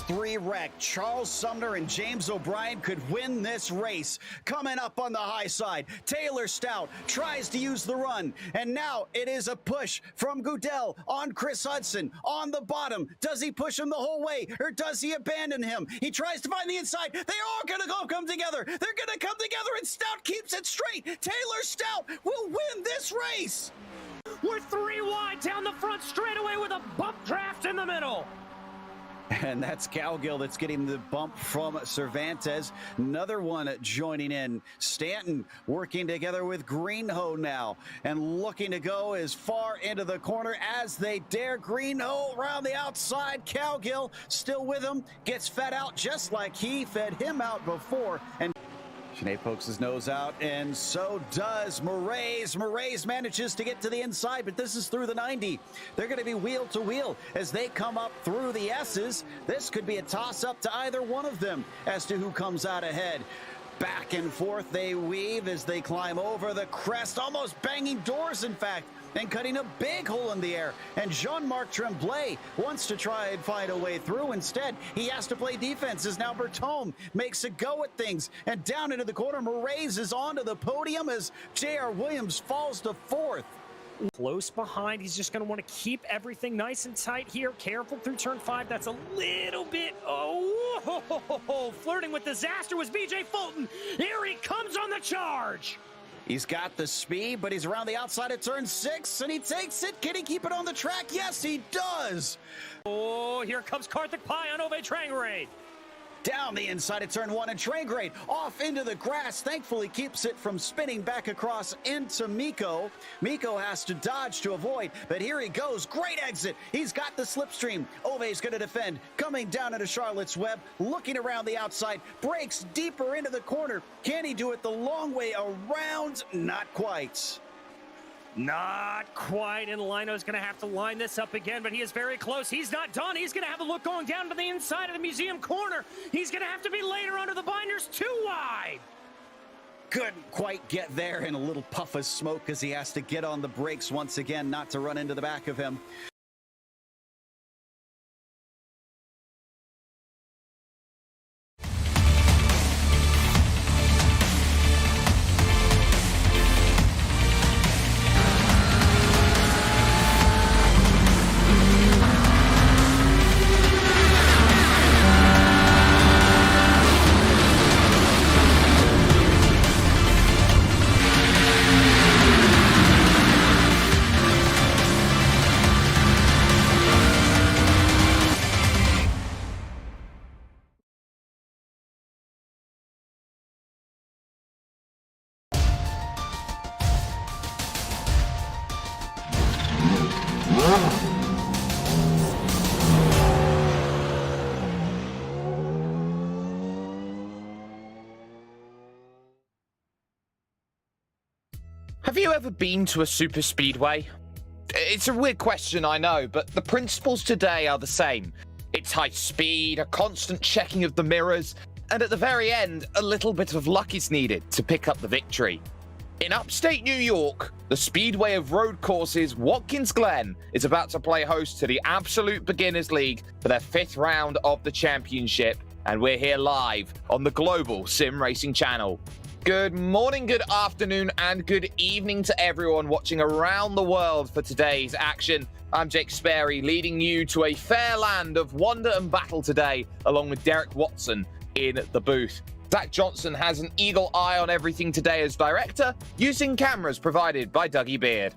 3 wreck. Charles Sumner and James O'Brien could win this race. Coming up on the high side, Taylor Stout tries to use the run, and now it is a push from Goodell on Chris Hudson on the bottom. Does he push him the whole way, or does he abandon him? He tries to find the inside. They are going to come together. They're going to come together, and Stout keeps it straight. Taylor Stout will win this race. We're 3 wide down the front straightaway with a bump draft in the middle. And that's Cowgill that's getting the bump from Cervantes. Another one joining in. Stanton working together with Greenhoe now and looking to go as far into the corner as they dare. Greenhoe around the outside. Cowgill still with him. Gets fed out just like he fed him out before. And Sinead pokes his nose out, and so does Moraes. Moraes manages to get to the inside, but this is through the 90. They're going to be wheel to wheel as they come up through the S's. This could be a toss-up to either one of them as to who comes out ahead. Back and forth they weave as they climb over the crest, almost banging doors, in fact, and cutting a big hole in the air. And Jean-Marc Tremblay wants to try and find a way through. Instead, he has to play defense as now Bertome makes a go at things. And down into the corner, Moraes is onto the podium as J.R. Williams falls to 4th. Close behind. He's just going to want to keep everything nice and tight here. Careful through turn 5. That's a little bit, flirting with disaster was B.J. Fulton. Here he comes on the charge. He's got the speed, but he's around the outside of turn 6, and he takes it. Can he keep it on the track? Yes, he does. Oh, here comes Karthik Pai on Ove Trangrade. Down the inside of turn 1, and Trangrade off into the grass. Thankfully keeps it from spinning back across into Miko. Miko has to dodge to avoid, but here he goes. Great exit. He's got the slipstream. Ove's going to defend. Coming down into Charlotte's Web, looking around the outside, breaks deeper into the corner. Can he do it the long way around? Not quite. Not quite, and Lino's going to have to line this up again, but he is very close. He's not done. He's going to have a look going down to the inside of the museum corner. He's going to have to be later under the binders, too wide. Couldn't quite get there, in a little puff of smoke as he has to get on the brakes once again, not to run into the back of him. Have you ever been to a super speedway? It's a weird question, I know, but the principles today are the same. It's high speed, a constant checking of the mirrors, and at the very end, a little bit of luck is needed to pick up the victory. In upstate New York, the speedway of road courses Watkins Glen is about to play host to the Absolute Beginners League for their 5th round of the championship, and we're here live on the Global SimRacing Channel. Good morning, good afternoon, and good evening to everyone watching around the world for today's action. I'm Jake Sperry, leading you to a fair land of wonder and battle today, along with Derek Watson in the booth. Zach Johnson has an eagle eye on everything today as director, using cameras provided by Dougie Beard.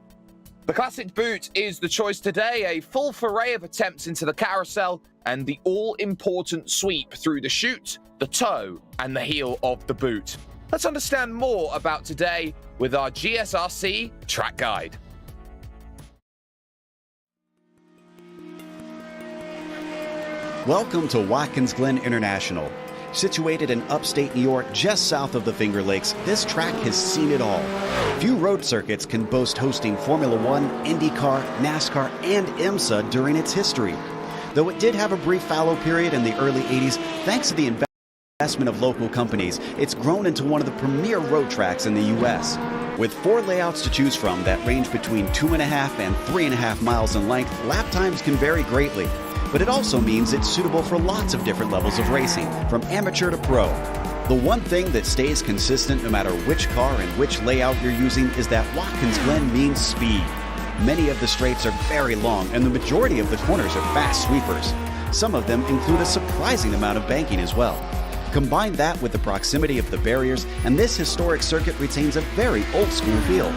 The Classic Boot is the choice today, a full foray of attempts into the carousel, and the all-important sweep through the chute, the toe, and the heel of the boot. Let's understand more about today with our GSRC track guide. Welcome to Watkins Glen International. Situated in upstate New York, just south of the Finger Lakes, this track has seen it all. Few road circuits can boast hosting Formula 1, IndyCar, NASCAR, and IMSA during its history. Though it did have a brief fallow period in the early 80s, thanks to the investment of local companies, it's grown into one of the premier road tracks in the U.S. With 4 layouts to choose from that range between 2.5 and 3.5 miles in length, lap times can vary greatly. but it also means it's suitable for lots of different levels of racing, from amateur to pro. The one thing that stays consistent no matter which car and which layout you're using is that Watkins Glen means speed. Many of the straights are very long, and the majority of the corners are fast sweepers. Some of them include a surprising amount of banking as well. Combine that with the proximity of the barriers, and this historic circuit retains a very old-school feel.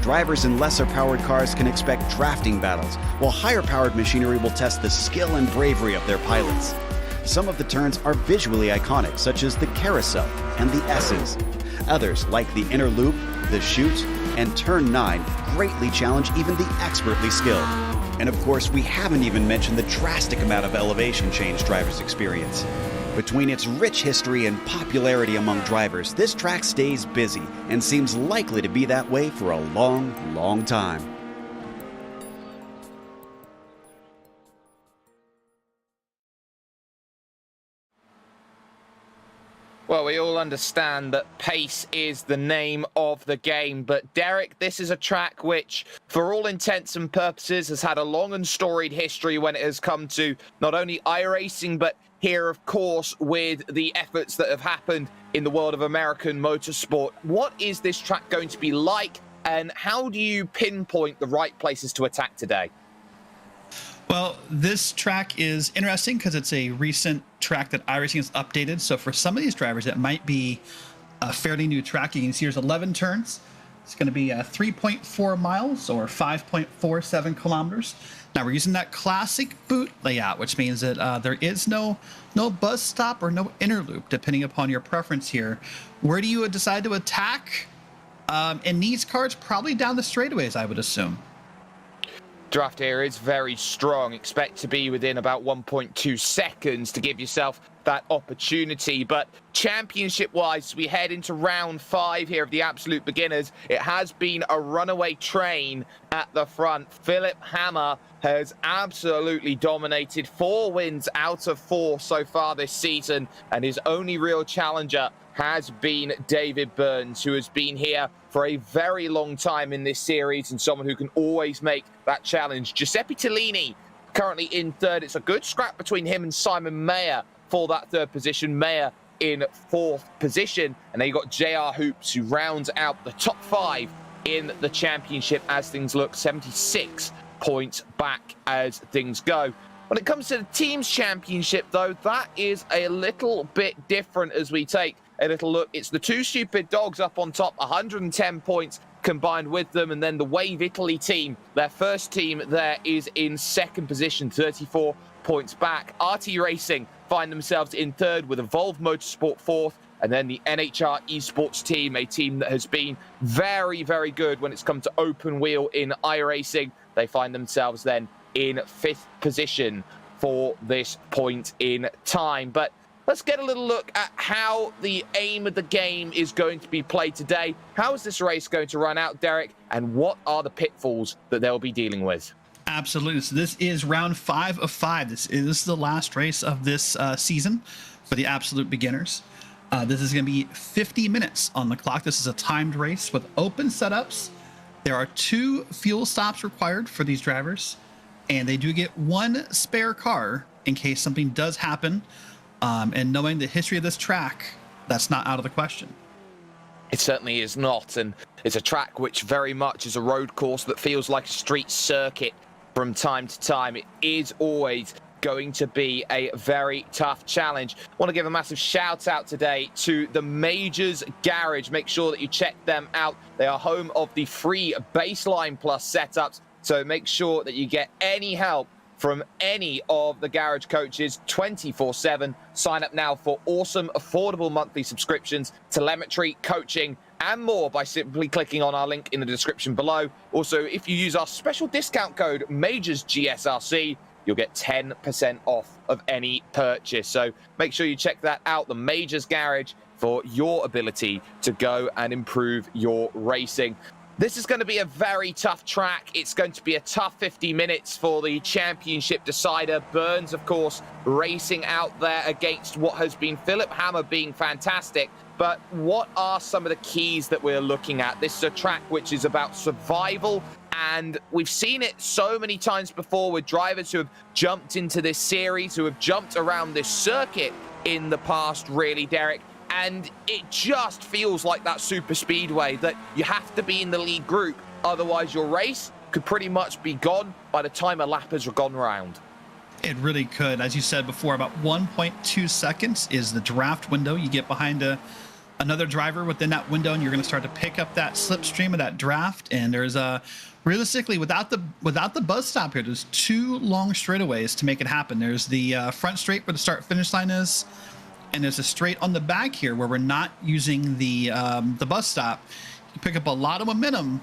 Drivers in lesser-powered cars can expect drafting battles, while higher-powered machinery will test the skill and bravery of their pilots. Some of the turns are visually iconic, such as the carousel and the S's. Others, like the inner loop, the chute, and turn 9, greatly challenge even the expertly skilled. And of course, we haven't even mentioned the drastic amount of elevation change drivers experience. Between its rich history and popularity among drivers, this track stays busy and seems likely to be that way for a long, long time. Well, we all understand that pace is the name of the game, but Derek, this is a track which, for all intents and purposes, has had a long and storied history when it has come to not only iRacing, but here, of course, with the efforts that have happened in the world of American motorsport. What is this track going to be like, and how do you pinpoint the right places to attack today? Well, this track is interesting because it's a recent track that iRacing has updated. So for some of these drivers, it might be a fairly new track. You can see here's 11 turns. It's going to be 3.4 miles or 5.47 kilometers. Now we're using that classic boot layout, which means that there is no buzz stop or no inner loop, depending upon your preference here. Where do you decide to attack? In these cars, probably down the straightaways, I would assume. Draft here is very strong. Expect to be within about 1.2 seconds to give yourself that opportunity. But championship-wise, we head into round 5 here of the absolute beginners. It has been a runaway train at the front. Phillip Hammer has absolutely dominated. 4 wins out of 4 so far this season, and his only real challenger has been David Burns, who has been here for a very long time in this series and someone who can always make that challenge. Giuseppe Tellini currently in 3rd. It's a good scrap between him and Simon Mayer for that 3rd position. Mayer in 4th position. And then you've got JR Hoops, who rounds out the top 5 in the championship as things look. 76 points back as things go. When it comes to the team's championship, though, that is a little bit different as we take a little look. It's the 2 Stupid Dogs up on top, 110 points combined with them, and then the Wave Italy team, their first team there, is in 2nd position, 34 points back. RT Racing find themselves in 3rd with Evolve Motorsport 4th, and then the NHR Esports team, a team that has been very, very good when it's come to open wheel in iRacing. They find themselves then in 5th position for this point in time. But let's get a little look at how the aim of the game is going to be played today. How is this race going to run out, Derek? And what are the pitfalls that they'll be dealing with? Absolutely. So this is round 5 of 5. This is the last race of this season for the absolute beginners. This is going to be 50 minutes on the clock. This is a timed race with open setups. There are 2 fuel stops required for these drivers, and they do get 1 spare car in case something does happen. And knowing the history of this track, that's not out of the question. It certainly is not, and it's a track which very much is a road course that feels like a street circuit from time to time. It is always going to be a very tough challenge. I want to give a massive shout out today to the Majors Garage. Make sure that you check them out. They are home of the free Baseline Plus setups, so make sure that you get any help from any of the garage coaches 24/7. Sign up now for awesome, affordable monthly subscriptions, telemetry, coaching, and more by simply clicking on our link in the description below. Also, if you use our special discount code MajorsGSRC, you'll get 10% off of any purchase. So make sure you check that out, the Majors Garage, for your ability to go and improve your racing. This is going to be a very tough track. It's going to be a tough 50 minutes for the championship decider. Burns, of course, racing out there against what has been Phillip Hammer being fantastic. But what are some of the keys that we're looking at? This is a track which is about survival, and we've seen it so many times before with drivers who have jumped into this series, who have jumped around this circuit in the past, really, Derek. And it just feels like that super speedway that you have to be in the lead group. Otherwise, your race could pretty much be gone by the time a lap has gone round. It really could. As you said before, about 1.2 seconds is the draft window. You get behind another driver within that window, and you're going to start to pick up that slipstream of that draft. And there's realistically, without the buzz stop here, there's 2 long straightaways to make it happen. There's the front straight where the start finish line is, and there's a straight on the back here where we're not using the bus stop. You pick up a lot of momentum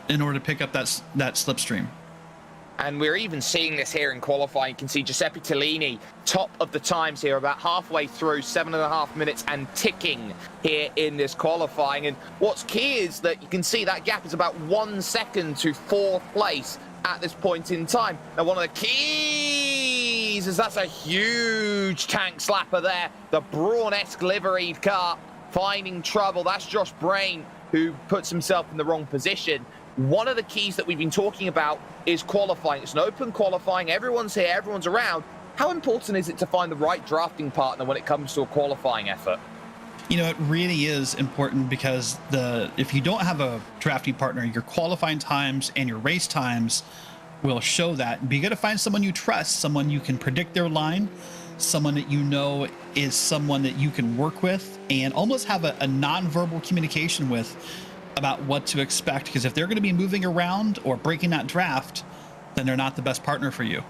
in order to pick up that slipstream. And we're even seeing this here in qualifying. You can see Giuseppe Tellini, top of the times here, about halfway through, 7.5 minutes and ticking here in this qualifying. And what's key is that you can see that gap is about 1 second to 4th place at this point in time. Now, one of the keys is that's a huge tank slapper there. The Braun-esque liveried car finding trouble. That's Josh Brain, who puts himself in the wrong position. One of the keys that we've been talking about is qualifying. It's an open qualifying. Everyone's here. Everyone's around. How important is it to find the right drafting partner when it comes to a qualifying effort? You know, it really is important because if you don't have a drafting partner, your qualifying times and your race times will show that. But you got to find someone you trust, someone you can predict their line, someone that you know is someone that you can work with and almost have a nonverbal communication with about what to expect. Because if they're going to be moving around or breaking that draft, then they're not the best partner for you.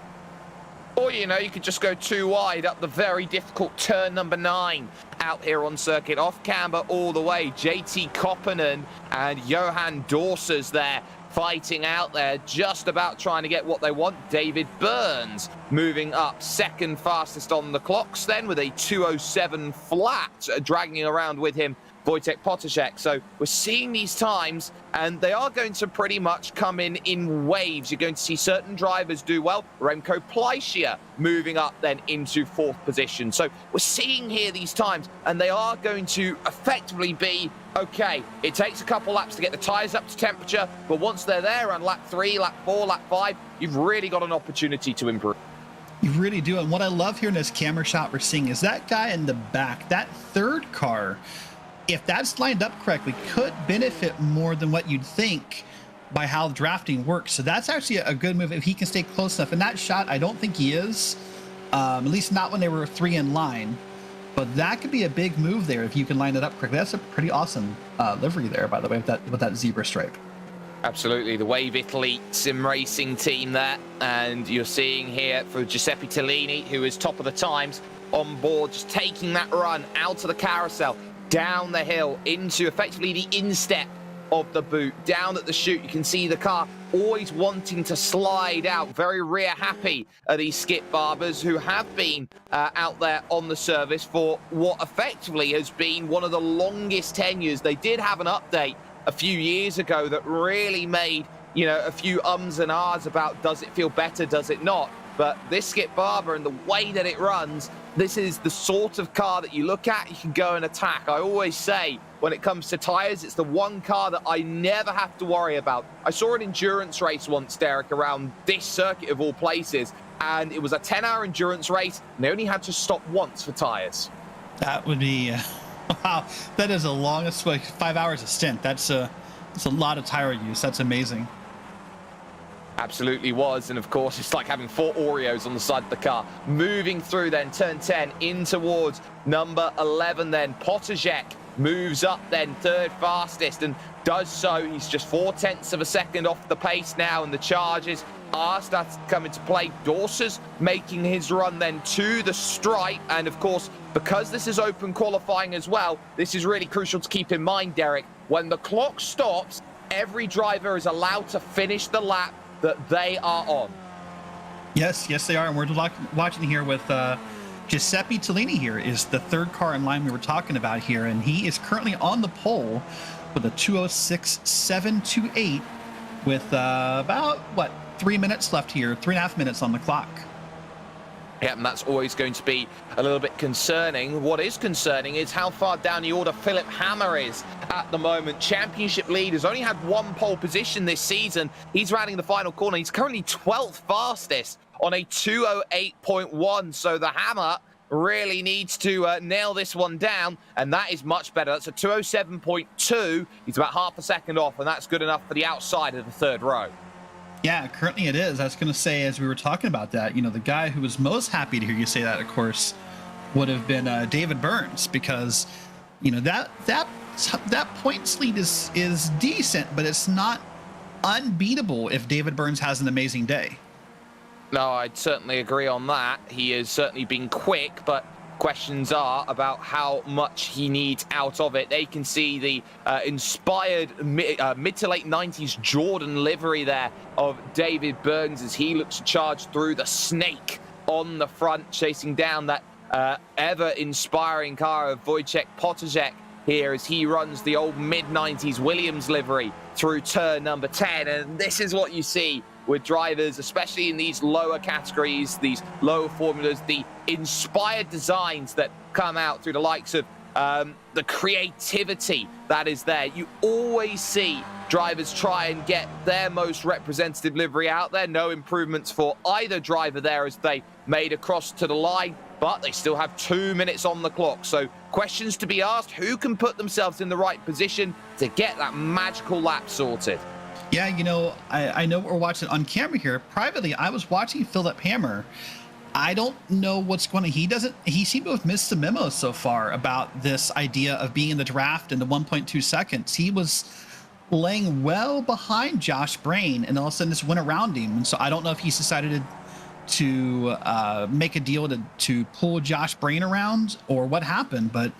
Or, you know, you could just go too wide up the very difficult turn number 9 out here on circuit. Off camber all the way. JT Koppinen and Johan Dorsers there fighting out there, just about trying to get what they want. David Burns moving up second fastest on the clocks then with a 2:07 flat, dragging around with him Wojtek Potaszek. So we're seeing these times, and they are going to pretty much come in waves. You're going to see certain drivers do well. Remco Pleischer moving up then into 4th position. So we're seeing here these times, and they are going to effectively be, okay, it takes a couple laps to get the tyres up to temperature, but once they're there on lap 3, lap 4, lap 5, you've really got an opportunity to improve. You really do. And what I love here in this camera shot we're seeing is that guy in the back, that third car, if that's lined up correctly, could benefit more than what you'd think by how drafting works. So that's actually a good move if he can stay close enough. In that shot, I don't think he is, at least not when they were 3 in line. But that could be a big move there if you can line it up correctly. That's a pretty awesome livery there, by the way, with that zebra stripe. Absolutely, the Wave Italy sim racing team there. And you're seeing here for Giuseppe Tellini, who is top of the times, on board, just taking that run out of the carousel, down the hill into effectively the instep of the boot, down at the chute. You can see the car always wanting to slide out. Very rear happy are these Skip Barbers, who have been out there on the service for what effectively has been one of the longest tenures. They did have an update a few years ago that really made, you know, a few ums and ahs about does it feel better, does it not? But this Skip Barber and the way that it runs, this is the sort of car that you look at, you can go and attack. I always say, when it comes to tyres, it's the one car that I never have to worry about. I saw an endurance race once, Derek, around this circuit of all places, and it was a 10-hour endurance race, and they only had to stop once for tyres. That would be, wow, that is the longest, like 5 hours a stint. That's a lot of tire use. That's amazing. Absolutely was, and of course it's like having 4 Oreos on the side of the car. Moving through then turn 10 in towards number 11 then. Potaszek moves up then, 3rd fastest, and does so. He's just 0.4 of a second off the pace now, and the charges are starting to come into play. Dorsers making his run then to the stripe, and of course, because this is open qualifying as well, this is really crucial to keep in mind, Derek. When the clock stops, every driver is allowed to finish the lap that they are on. Yes, they are. And we're watching here with Giuseppe Tellini here is the 3rd car in line we were talking about here. And he is currently on the pole with a 2:06.728 with about, 3 minutes left here, 3.5 minutes on the clock. Yeah, and that's always going to be a little bit concerning. What is concerning is how far down the order Phillip Hammer is at the moment. Championship lead has only had one pole position this season. He's rounding the final corner. He's currently 12th fastest on a 2:08.1. So the Hammer really needs to nail this one down, and that is much better. That's a 2:07.2. He's about half a second off, and that's good enough for the outside of the third row. Yeah, currently it is. I was going to say, as we were talking about that, the guy who was most happy to hear you say that, of course, would have been David Burns, because that points lead is decent, but it's not unbeatable if David Burns has an amazing day. No, I'd certainly agree on that. He has certainly been quick, but questions are about how much he needs out of it. They can see the inspired mid to late 90s Jordan livery there of David Burns as he looks to charge through the snake on the front, chasing down that ever-inspiring car of Wojciech Potaszek here as he runs the old mid-90s Williams livery through turn number 10. And this is what you see with drivers, especially in these lower categories, these lower formulas, the inspired designs that come out through the likes of the creativity that is there. You always see drivers try and get their most representative livery out there. No improvements for either driver there as they made across to the line, but they still have 2 minutes on the clock. So questions to be asked: who can put themselves in the right position to get that magical lap sorted? Yeah, I know we're watching on camera here. Privately, I was watching Phillip Hammer. I don't know what's going on. He seemed to have missed the memo so far about this idea of being in the draft in the 1.2 seconds. He was laying well behind Josh Brain, and all of a sudden this went around him. And so I don't know if he's decided to make a deal to pull Josh Brain around or what happened, but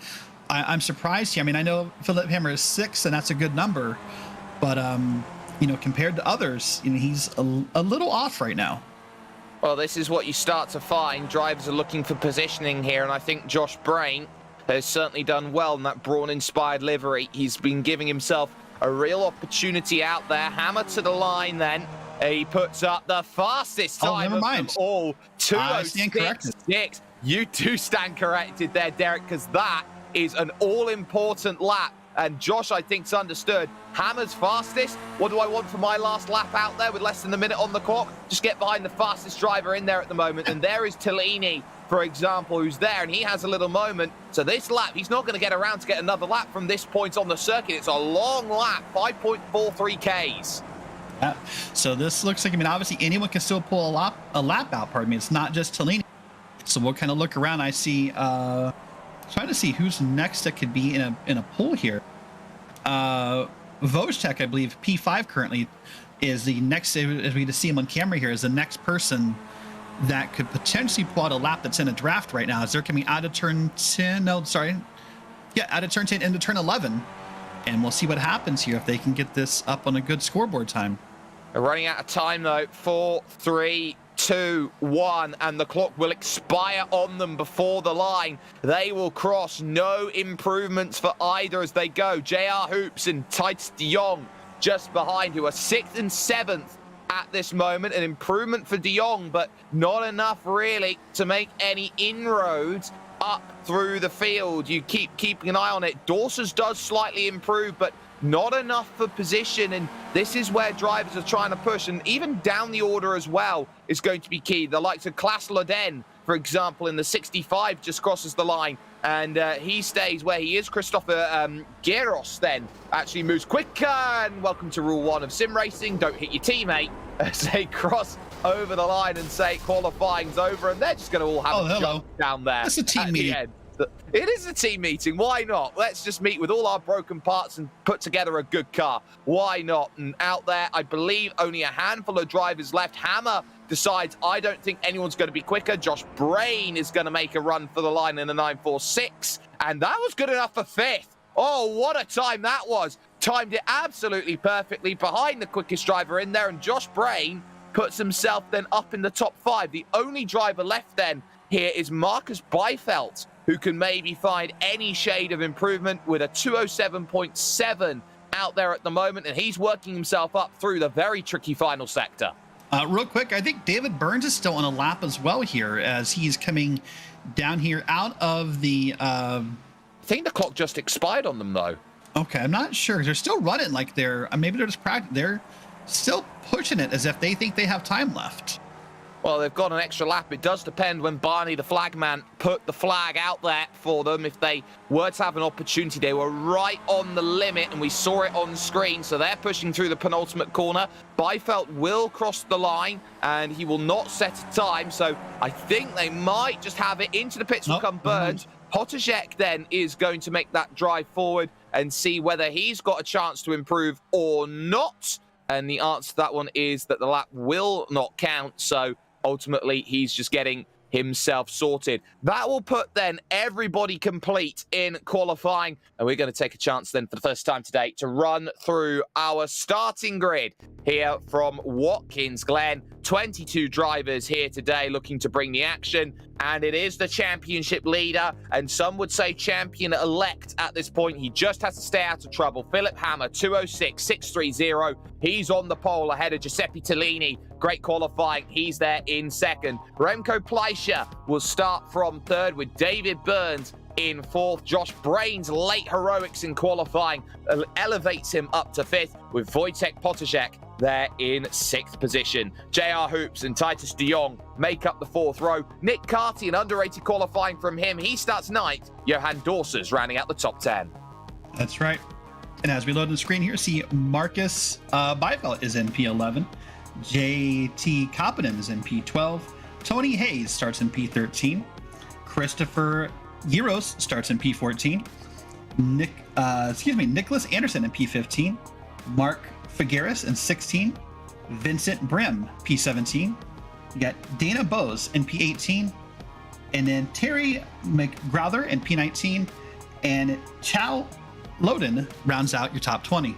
I'm surprised here. I mean, I know Phillip Hammer is 6, and that's a good number, but compared to others, he's a little off right now. Well, this is what you start to find. Drivers are looking for positioning here, and I think Josh Brain has certainly done well in that Braun-inspired livery. He's been giving himself a real opportunity out there. Hammer to the line then. He puts up the fastest time of them all. 2:06.6. You do stand corrected there, Derek, because that is an all-important lap. And Josh, I think's understood. Hammer's fastest. What do I want for my last lap out there with less than a minute on the clock? Just get behind the fastest driver in there at the moment. And there is Tellini, for example, who's there, and he has a little moment. So this lap, he's not going to get around to get another lap from this point on the circuit. It's a long lap, 5.43 Ks. So this looks like, obviously anyone can still pull a lap out, pardon me. It's not just Tellini. So we'll kind of look around. I see... trying to see who's next that could be in a pool here. Wojciech, I believe, P5 currently is the next, as we just see him on camera here, is the next person that could potentially pull out a lap that's in a draft right now as they're coming out of turn 10. No, sorry. Yeah, out of turn 10 into turn 11. And we'll see what happens here if they can get this up on a good scoreboard time. They're running out of time, though. 4, 3, 2, 1, and the clock will expire on them before the line. They will cross. No improvements for either as they go. JR Hoops and Titus de Jong just behind, who are 6th and 7th at this moment. An improvement for de Jong, but not enough really to make any inroads up through the field. You keep keeping an eye on it. Dawson's does slightly improve, but not enough for position, and this is where drivers are trying to push, and even down the order as well is going to be key. The likes of Klaas Loden, for example, in the 65 just crosses the line, and he stays where he is. Christopher Geros then actually moves quicker, and welcome to Rule 1 of Sim Racing. Don't hit your teammate as they cross over the line and say qualifying's over, and they're just going to all have a jump down there. That's a team meeting. It is a team meeting. Why not? Let's just meet with all our broken parts and put together a good car. Why not? And out there, I believe only a handful of drivers left. Hammer decides, I don't think anyone's going to be quicker. Josh Brain is going to make a run for the line in a 9.46. And that was good enough for 5th. Oh, what a time that was. Timed it absolutely perfectly behind the quickest driver in there. And Josh Brain puts himself then up in the top 5. The only driver left then here is Marcus Beifelt, who can maybe find any shade of improvement with a 2:07.7 out there at the moment, and he's working himself up through the very tricky final sector. Real quick, I think David Burns is still on a lap as well here as he's coming down here out of the... I think the clock just expired on them, though. Okay, I'm not sure. They're still running like maybe they're just they're still pushing it as if they think they have time left. Well, they've got an extra lap. It does depend when Barney, the flagman, put the flag out there for them. If they were to have an opportunity, they were right on the limit, and we saw it on screen. So they're pushing through the penultimate corner. Byfeld will cross the line, and he will not set a time. So I think they might just have it into the pits will come Burns. Potaszek then is going to make that drive forward and see whether he's got a chance to improve or not. And the answer to that one is that the lap will not count. So ultimately, he's just getting himself sorted. That will put then everybody complete in qualifying. And we're going to take a chance then for the first time today to run through our starting grid here from Watkins Glen. 22 drivers here today looking to bring the action. And it is the championship leader, and some would say champion-elect at this point. He just has to stay out of trouble. Phillip Hammer, 206.630. He's on the pole ahead of Giuseppe Tellini. Great qualifying. He's there in second. Remco Pleischer will start from third with David Burns in fourth. Josh Brain's late heroics in qualifying elevates him up to fifth, with Wojtek Potaszek there in sixth position. JR Hoops and Titus de Jong make up the fourth row. Nick Carty, an underrated qualifying from him. He starts ninth. Johan Dorsers rounding out the top 10. That's right. And as we load on the screen here, see Marcus Byfeld is in P11. JT Koppinen is in P12. Tony Hayes starts in P13. Christopher Giros starts in P14. Nicholas Anderson in P15. Mark Figueres in 16. Vincent Brim, P17. You got Dana Bose in P18. And then Terry McGrowther in P19. And Chow Loden rounds out your top 20.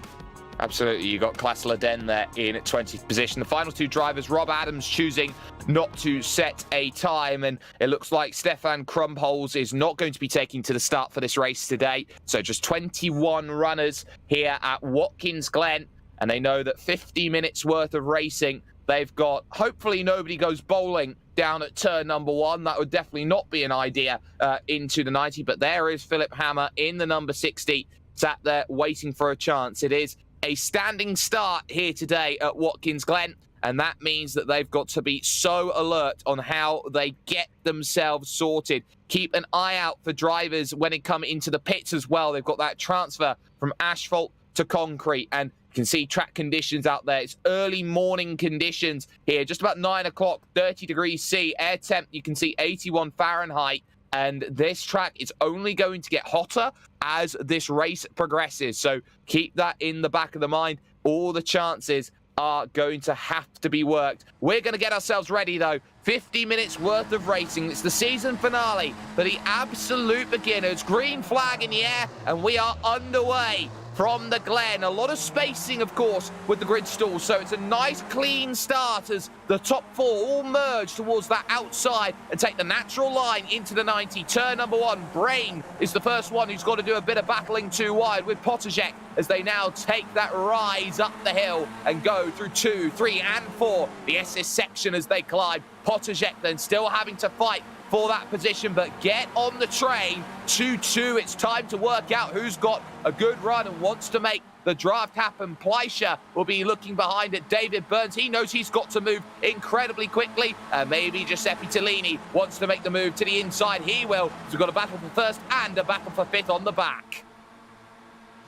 Absolutely. You got Klaas Laden there in 20th position. The final two drivers, Rob Adams choosing not to set a time, and it looks like Stefan Krumholz is not going to be taking to the start for this race today. So just 21 runners here at Watkins Glen, and they know that 50 minutes worth of racing they've got. Hopefully nobody goes bowling down at turn number one. That would definitely not be an idea into the 90, but there is Phillip Hammer in the number 60, sat there waiting for a chance. It is a standing start here today at Watkins Glen, and that means that they've got to be so alert on how they get themselves sorted. Keep an eye out for drivers when they come into the pits as well. They've got that transfer from asphalt to concrete, and you can see track conditions out there. It's early morning conditions here, just about 9 o'clock, 30 degrees C, air temp, you can see 81 Fahrenheit. And this track is only going to get hotter as this race progresses. So keep that in the back of the mind. All the chances are going to have to be worked. We're going to get ourselves ready, though. 50 minutes worth of racing. It's the season finale for the absolute beginners. Green flag in the air, and we are underway from the Glen. A lot of spacing, of course, with the grid stall, so it's a nice clean start as the top four all merge towards that outside and take the natural line into the 90. Turn number one, Brain is the first one who's got to do a bit of battling too wide with Potaszek as they now take that rise up the hill and go through 2, 3, and 4. The SS section as they climb. Potaszek then still having to fight for that position, but get on the train. 2-2, it's time to work out who's got a good run and wants to make the draft happen. Pleischer will be looking behind at David Burns. He knows he's got to move incredibly quickly. Maybe Giuseppe Tellini wants to make the move to the inside. He will. So we've got a battle for first and a battle for fifth on the back.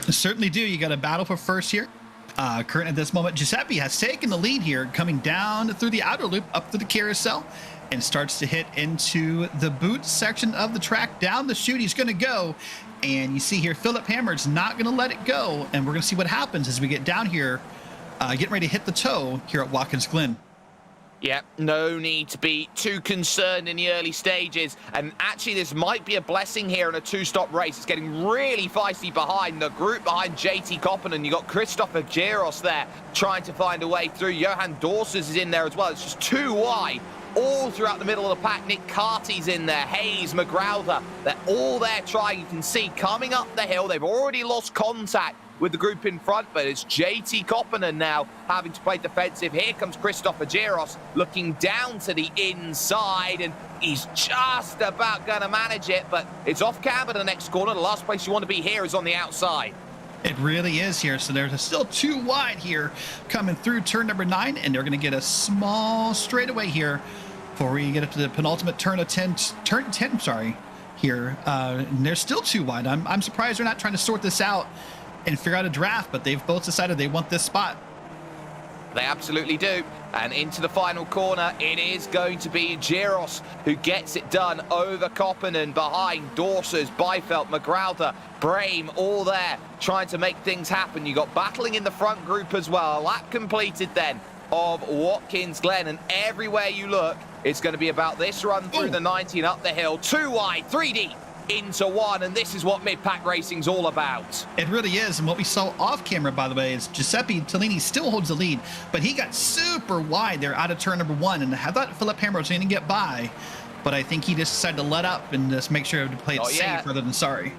Certainly do. You got a battle for first here. Current at this moment, Giuseppe has taken the lead here, coming down through the outer loop, up to the carousel, and starts to hit into the boot section of the track. Down the chute he's going to go, and you see here Phillip Hammer's not going to let it go, and we're going to see what happens as we get down here, getting ready to hit the toe here at Watkins Glen. Yeah, no need to be too concerned in the early stages. And actually, this might be a blessing here in a two-stop race. It's getting really feisty behind the group behind JT Koppinen. You got Christopher Giros there trying to find a way through. Johan Dorsers is in there as well. It's just too wide all throughout the middle of the pack. Nick Carty's in there. Hayes, McGrowther, they're all there trying. You can see coming up the hill, they've already lost contact with the group in front, but it's JT Koppinen now having to play defensive. Here comes Christopher Giros looking down to the inside, and he's just about going to manage it, but it's off camber the next corner. The last place you want to be here is on the outside. It really is here. So there's still 2 wide here coming through turn number 9, and they're going to get a small straightaway here before we get up to the penultimate turn of turn 10, sorry, here. And they're still 2 wide. I'm surprised they're not trying to sort this out and figure out a draft, but they've both decided they want this spot. They absolutely do. And into the final corner, it is going to be Giros who gets it done over Koppinen, behind Dorsers, Byfeld, McGrowther, Brame, all there trying to make things happen. You got battling in the front group as well. A lap completed then of Watkins, Glen, and everywhere you look, it's going to be about this run through the 90 and up the hill. 2 wide, 3 deep into 1, and this is what mid-pack racing's all about. It really is, and what we saw off camera, by the way, is Giuseppe Tellini still holds the lead, but he got super wide there out of turn number 1, and I thought Phillip Hammer was going to get by, but I think he just decided to let up and just make sure to play it safe rather than sorry.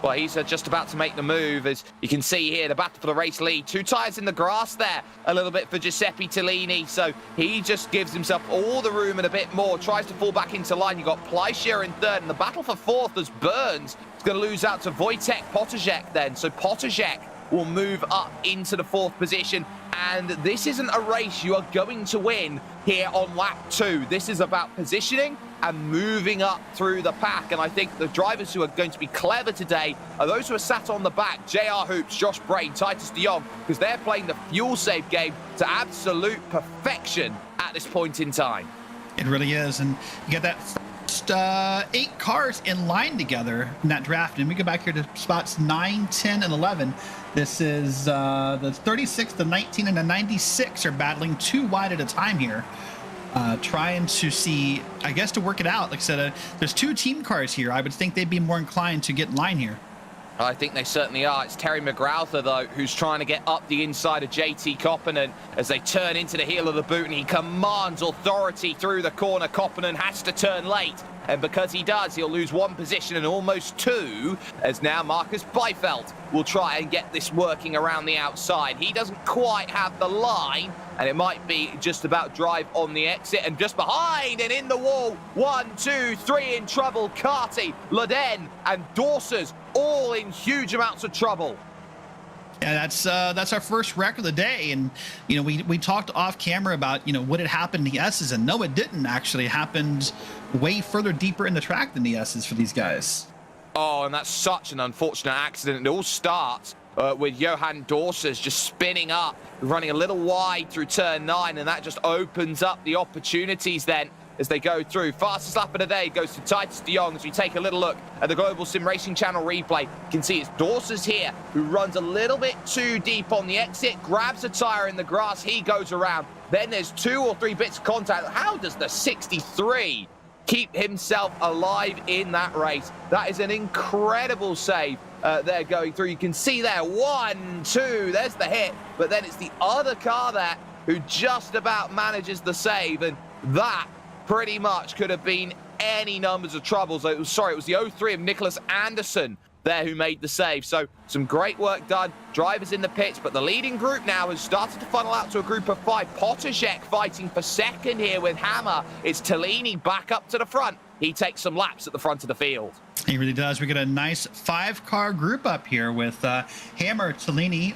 Well, he's just about to make the move. As you can see here, the battle for the race lead. 2 tires in the grass there a little bit for Giuseppe Tellini. So he just gives himself all the room and a bit more. Tries to fall back into line. You've got Pleischer in 3rd. And the battle for 4th as Burns is going to lose out to Wojtek Potaszek then. So Potaszek will move up into the 4th position. And this isn't a race you are going to win here on lap 2. This is about positioning and moving up through the pack. And I think the drivers who are going to be clever today are those who are sat on the back. JR Hoops, Josh Brain, Titus de Jong, because they're playing the fuel save game to absolute perfection at this point in time. It really is. And you get that first 8 cars in line together in that draft. And we go back here to spots 9, 10, and 11. This is the 36, the 19, and the 96 are battling 2 wide at a time here. Trying to see, I guess, to work it out. Like I said, there's 2 team cars here. I would think they'd be more inclined to get in line here. I think they certainly are. It's Terry McGrowther, though, who's trying to get up the inside of JT Koppinen as they turn into the heel of the boot, and he commands authority through the corner. Koppinen has to turn late, and because he does, he'll lose 1 position and almost 2, as now Marcus Byfeld will try and get this working around the outside. He doesn't quite have the line, and it might be just about drive on the exit, and just behind and in the wall, 1, 2, 3 in trouble. Carty, Loden, and Dorsers all in huge amounts of trouble. Yeah, that's our first wreck of the day, and we talked off camera about what had happened to the S's, and no, it didn't actually. It happened way further deeper in the track than the S's for these guys. Oh, and that's such an unfortunate accident. It all starts with Johan Dorsers just spinning up, running a little wide through turn 9, and that just opens up the opportunities then as they go through. Fastest lap of the day goes to Titus de Jong. As we take a little look at the Global SimRacing Channel replay, you can see it's Dorsers here who runs a little bit too deep on the exit, grabs a tire in the grass, he goes around. Then there's 2 or 3 bits of contact. How does the 63 keep himself alive in that race? That is an incredible save there going through. You can see there, 1, 2, there's the hit, but then it's the other car there who just about manages the save, and that pretty much could have been any numbers of troubles. It was the 03 of Nicholas Anderson there who made the save. So some great work done. Drivers in the pits, but the leading group now has started to funnel out to a group of 5. Potaszek fighting for 2nd here with Hammer. It's Tellini back up to the front. He takes some laps at the front of the field. He really does. We get a nice 5-car group up here with Hammer, Tellini,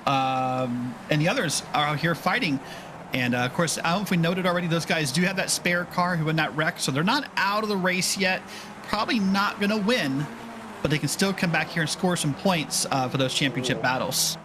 and the others are out here fighting. And, of course, I don't know if we noted already, those guys do have that spare car who won that wreck, so they're not out of the race yet. Probably not going to win, but they can still come back here and score some points for those championship battles.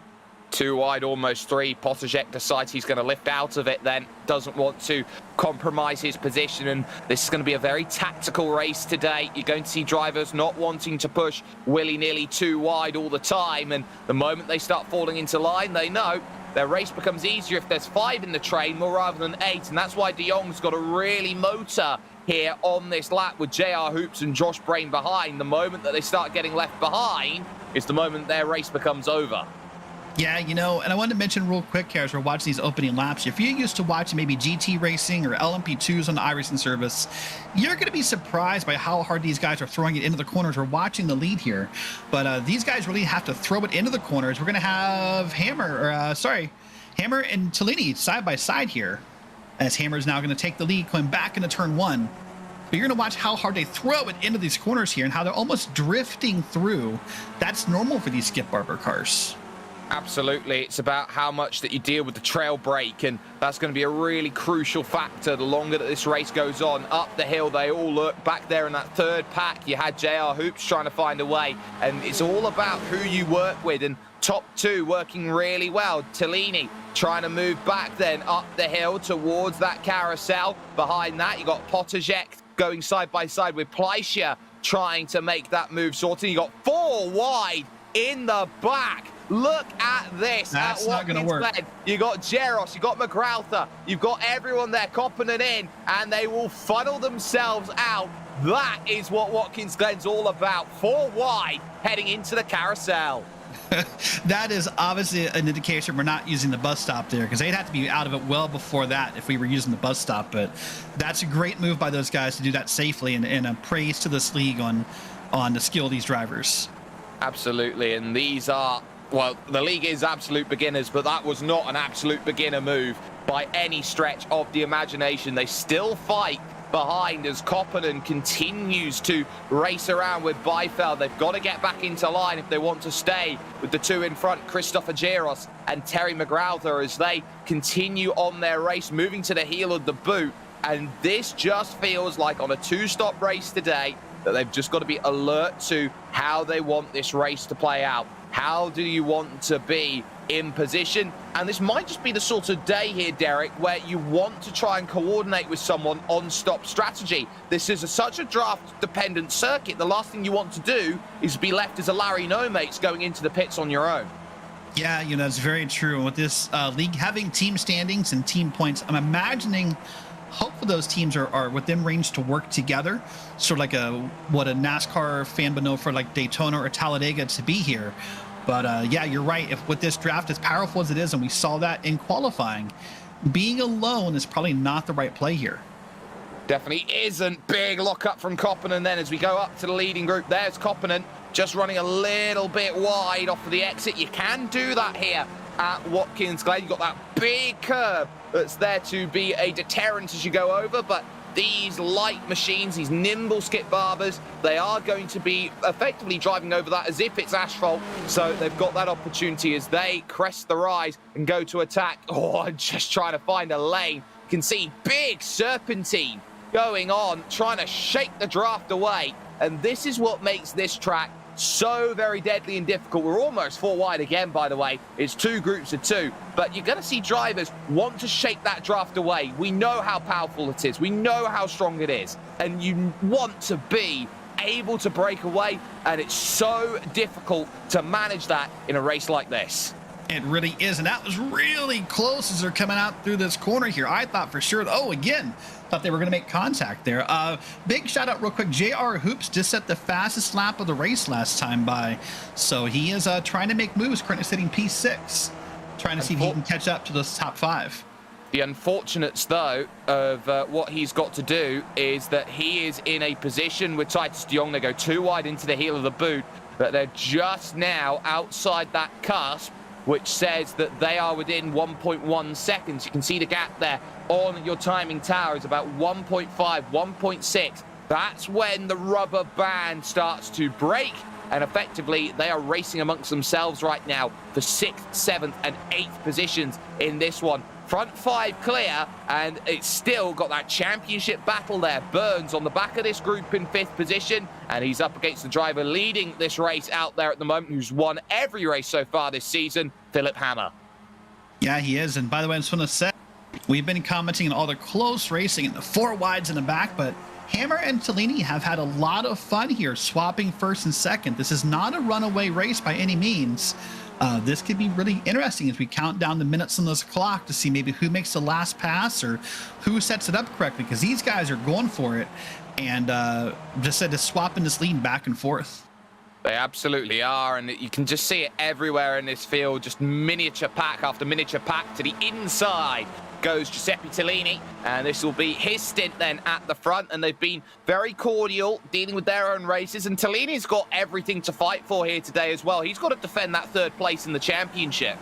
2 wide, almost 3. Potaszek decides he's going to lift out of it then. Doesn't want to compromise his position, and this is going to be a very tactical race today. You're going to see drivers not wanting to push willy-nilly 2 wide all the time, and the moment they start falling into line, they know their race becomes easier if there's 5 in the train more rather than 8, and that's why de Jong's got to really motor here on this lap with JR Hoops and Josh Brain behind. The moment that they start getting left behind is the moment their race becomes over. Yeah, you know, and I wanted to mention real quick here as we're watching these opening laps, if you're used to watching maybe GT racing or LMP2s on the iRacing service, you're going to be surprised by how hard these guys are throwing it into the corners. We're watching the lead here, but these guys really have to throw it into the corners. We're going to have Hammer and Tellini side by side here, as Hammer is now going to take the lead going back into turn one. But you're going to watch how hard they throw it into these corners here and how they're almost drifting through. That's normal for these Skip Barber cars. Absolutely. It's about how much that you deal with the trail brake, and that's going to be a really crucial factor the longer that this race goes on. Up the hill, they all look. Back there in that third pack, you had JR Hoops trying to find a way, and it's all about who you work with, and top two working really well. Tellini trying to move back then up the hill towards that carousel. Behind that, you got Potterjek going side by side with Pleischer trying to make that move sorted. You got 4 wide in the back. Look at this. That's not going to work. Glen. You got Jeros, you got McGrauther, you've got everyone there copping it in, and they will funnel themselves out. That is what Watkins Glen's all about. 4 wide heading into the carousel. That is obviously an indication we're not using the bus stop there, because they'd have to be out of it well before that if we were using the bus stop. But that's a great move by those guys to do that safely, and a praise to this league on the skill of these drivers. Absolutely, and these are, well, the league is absolute beginners, but that was not an absolute beginner move by any stretch of the imagination. They still fight behind as Koppinen continues to race around with Beifeld. They've got to get back into line if they want to stay with the two in front, Christopher Jeros and Terry McGrauther, as they continue on their race, moving to the heel of the boot. And this just feels like on a 2-stop race today that they've just got to be alert to how they want this race to play out. How do you want to be in position? And this might just be the sort of day here, Derek, where you want to try and coordinate with someone on stop strategy. This is such a draft-dependent circuit. The last thing you want to do is be left as a Larry No-Mates going into the pits on your own. Yeah, you know, that's very true. With this league having team standings and team points, I'm imagining hopefully those teams are within range to work together, sort of like what a NASCAR fan would know for like Daytona or Talladega to be here. But yeah, you're right. If with this draft as powerful as it is, and we saw that in qualifying, being alone is probably not the right play here. Definitely isn't. Big lockup from Koppinen then as we go up to the leading group. There's Koppinen just running a little bit wide off of the exit. You can do that here at Watkins Glen. You've got that big curb that's there to be a deterrent as you go over, but these light machines, these nimble Skip Barbers, they are going to be effectively driving over that as if it's asphalt. So they've got that opportunity as they crest the rise and go to attack. Oh, just trying to find a lane. You can see big serpentine going on, trying to shake the draft away. And this is what makes this track so very deadly and difficult. We're almost 4 wide again, by the way. It's 2 groups of 2, but you're going to see drivers want to shake that draft away. We know how powerful it is. We know how strong it is, and you want to be able to break away, and it's so difficult to manage that in a race like this. It really is, and that was really close as they're coming out through this corner here. I thought for sure, thought they were going to make contact there. Big shout out real quick, JR Hoops just set the fastest lap of the race last time by, so he is trying to make moves, currently sitting P6, trying to see if he can catch up to those top 5. The unfortunates, though, of what he's got to do is that he is in a position with Titus de Jong. They go 2 wide into the heel of the boot, but they're just now outside that cusp, which says that they are within 1.1 seconds. You can see the gap there on your timing tower is about 1.5, 1.6. That's when the rubber band starts to break, and effectively they are racing amongst themselves right now for 6th, 7th, and 8th positions in this one. Front 5 clear, and it's still got that championship battle there. Burns on the back of this group in 5th position, and he's up against the driver leading this race out there at the moment, who's won every race so far this season, Phillip Hammer. Yeah, he is. And by the way, I just want to say, we've been commenting on all the close racing and the 4 wides in the back, but Hammer and Tellini have had a lot of fun here, swapping 1st and 2nd. This is not a runaway race by any means. This could be really interesting as we count down the minutes on this clock to see maybe who makes the last pass or who sets it up correctly, because these guys are going for it and just swapping this lead back and forth. They absolutely are, and you can just see it everywhere in this field, just miniature pack after miniature pack. To the inside goes Giuseppe Tellini, and this will be his stint then at the front, and they've been very cordial, dealing with their own races, and Tellini's got everything to fight for here today as well. He's got to defend that third place in the championship.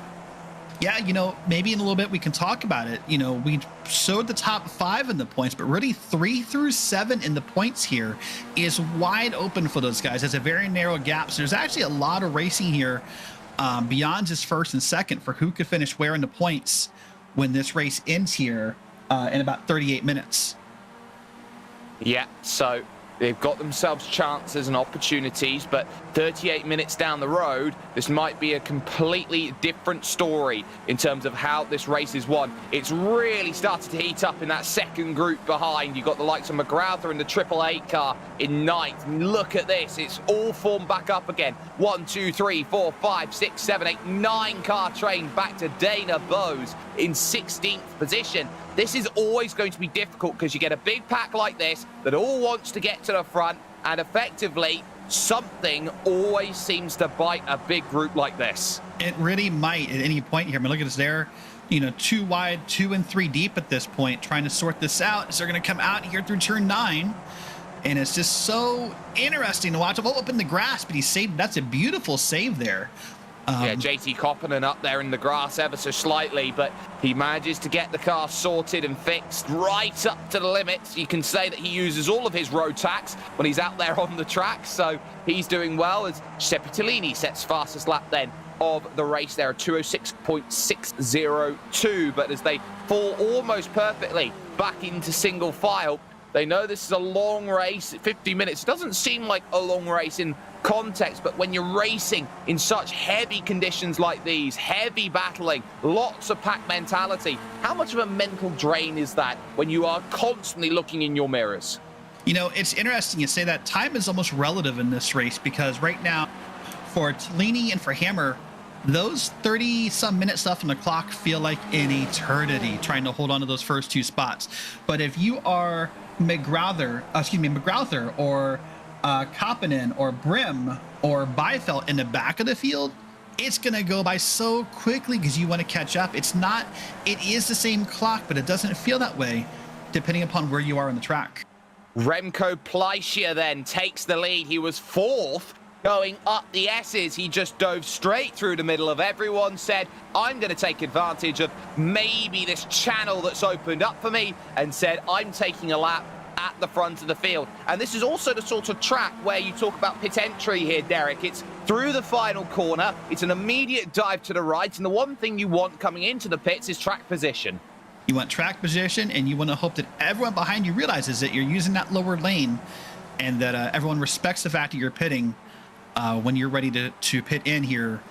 Yeah, you know, maybe in a little bit we can talk about it. You know, we showed the top 5 in the points, but really 3 through 7 in the points here is wide open for those guys. It's a very narrow gap. So there's actually a lot of racing here beyond just first and second for who could finish where in the points when this race ends here in about 38 minutes. Yeah, so they've got themselves chances and opportunities, but 38 minutes down the road, this might be a completely different story in terms of how this race is won. It's really started to heat up in that second group behind. You've got the likes of McGrauther in the 888 car in ninth. Look at this. It's all formed back up again. 1, 2, 3, 4, 5, 6, 7, 8, 9 car train back to Dana Bowes in 16th position. This is always going to be difficult because you get a big pack like this that all wants to get to the front, and effectively something always seems to bite a big group like this. It really might at any point here. I mean, look at us there, you know, 2 wide, 2 and 3 deep at this point, trying to sort this out. So they're going to come out here through turn 9, and it's just so interesting to watch. Oh, up in the grass, but he saved. That's a beautiful save there. Yeah, JT Koppinen up there in the grass ever so slightly, but he manages to get the car sorted and fixed right up to the limits. You can say that he uses all of his road tax when he's out there on the track, so he's doing well as Giuseppe Tellini sets fastest lap then of the race there, 206.602, but as they fall almost perfectly back into single file, they know this is a long race. 50 minutes doesn't seem like a long race in context, but when you're racing in such heavy conditions like these, heavy battling, lots of pack mentality, how much of a mental drain is that when you are constantly looking in your mirrors? You know, it's interesting you say that. Time is almost relative in this race because right now for Tellini and for Hammer, those 30-some minutes left on the clock feel like an eternity trying to hold on to those first 2 spots. But if you are McGrauther or Koppinen or Brim or Beifeld in the back of the field, it's going to go by so quickly because you want to catch up. It is the same clock, but it doesn't feel that way depending upon where you are on the track. Remco Pleischer then takes the lead. He was 4th going up the S's. He just dove straight through the middle of everyone, said, I'm going to take advantage of maybe this channel that's opened up for me, and said, I'm taking a lap at the front of the field. And this is also the sort of track where you talk about pit entry here, Derek. It's through the final corner. It's an immediate dive to the right. And the one thing you want coming into the pits is track position. You want track position, and you want to hope that everyone behind you realizes that you're using that lower lane and that everyone respects the fact that you're pitting when you're ready to pit in here.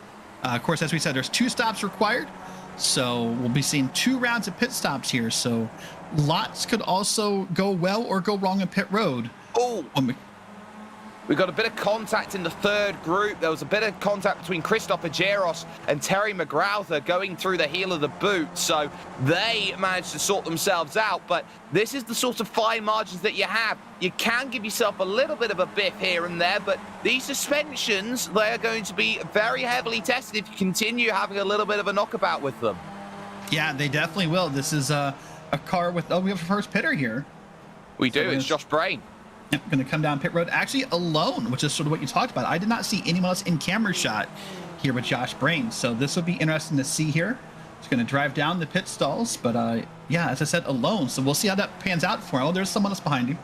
Of course, as we said, there's 2 stops required. So we'll be seeing 2 rounds of pit stops here. So lots could also go well or go wrong in pit road. Oh, we got a bit of contact in the third group. There was a bit of contact between Christopher Geros and Terry McGrauther going through the heel of the boot. So they managed to sort themselves out. But this is the sort of fine margins that you have. You can give yourself a little bit of a biff here and there, but these suspensions, they are going to be very heavily tested if you continue having a little bit of a knockabout with them. Yeah, they definitely will. This is a car with, we have a first pitter here. We do, it's Josh Brain. Yep, going to come down pit road, actually alone, which is sort of what you talked about. I did not see anyone else in camera shot here with Josh Brain, so this will be interesting to see here. He's going to drive down the pit stalls, but yeah, as I said, alone, so we'll see how that pans out for him. Oh, there's someone else behind you.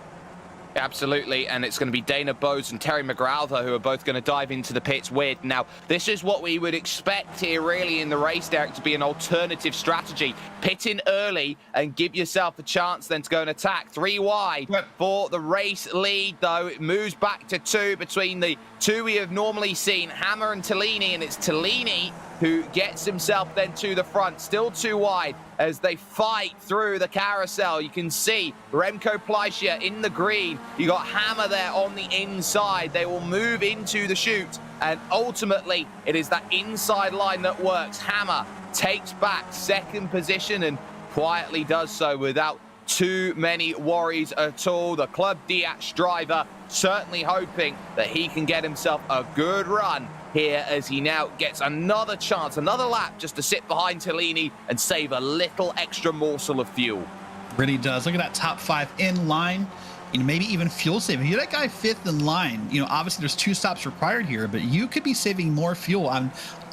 Absolutely, and it's going to be Dana Bowes and Terry McGrauther who are both going to dive into the pits with. Now, this is what we would expect here really in the race, Derek, to be an alternative strategy. Pit in early and give yourself a chance then to go and attack. 3 wide for the race lead, though. It moves back to 2 between the 2 we have normally seen, Hammer and Tellini, and it's Tellini who gets himself then to the front, still 2 wide as they fight through the carousel. You can see Remco Pleischer in the green. You got Hammer there on the inside. They will move into the chute, and ultimately it is that inside line that works. Hammer takes back second position and quietly does so without too many worries at all. The Club Diatch driver certainly hoping that he can get himself a good run here as he now gets another chance, another lap just to sit behind Tellini and save a little extra morsel of fuel. Really does. Look at that top 5 in line. Maybe even fuel saving. You're that guy 5th in line. Obviously there's 2 stops required here, but you could be saving more fuel.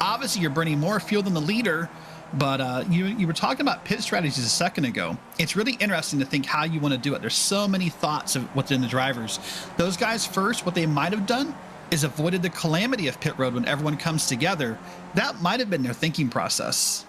Obviously you're burning more fuel than the leader, but you were talking about pit strategies a second ago. It's really interesting to think how you want to do it. There's so many thoughts of what's in the drivers. Those guys first, what they might have done is avoided the calamity of pit road when everyone comes together. That might have been their thinking process.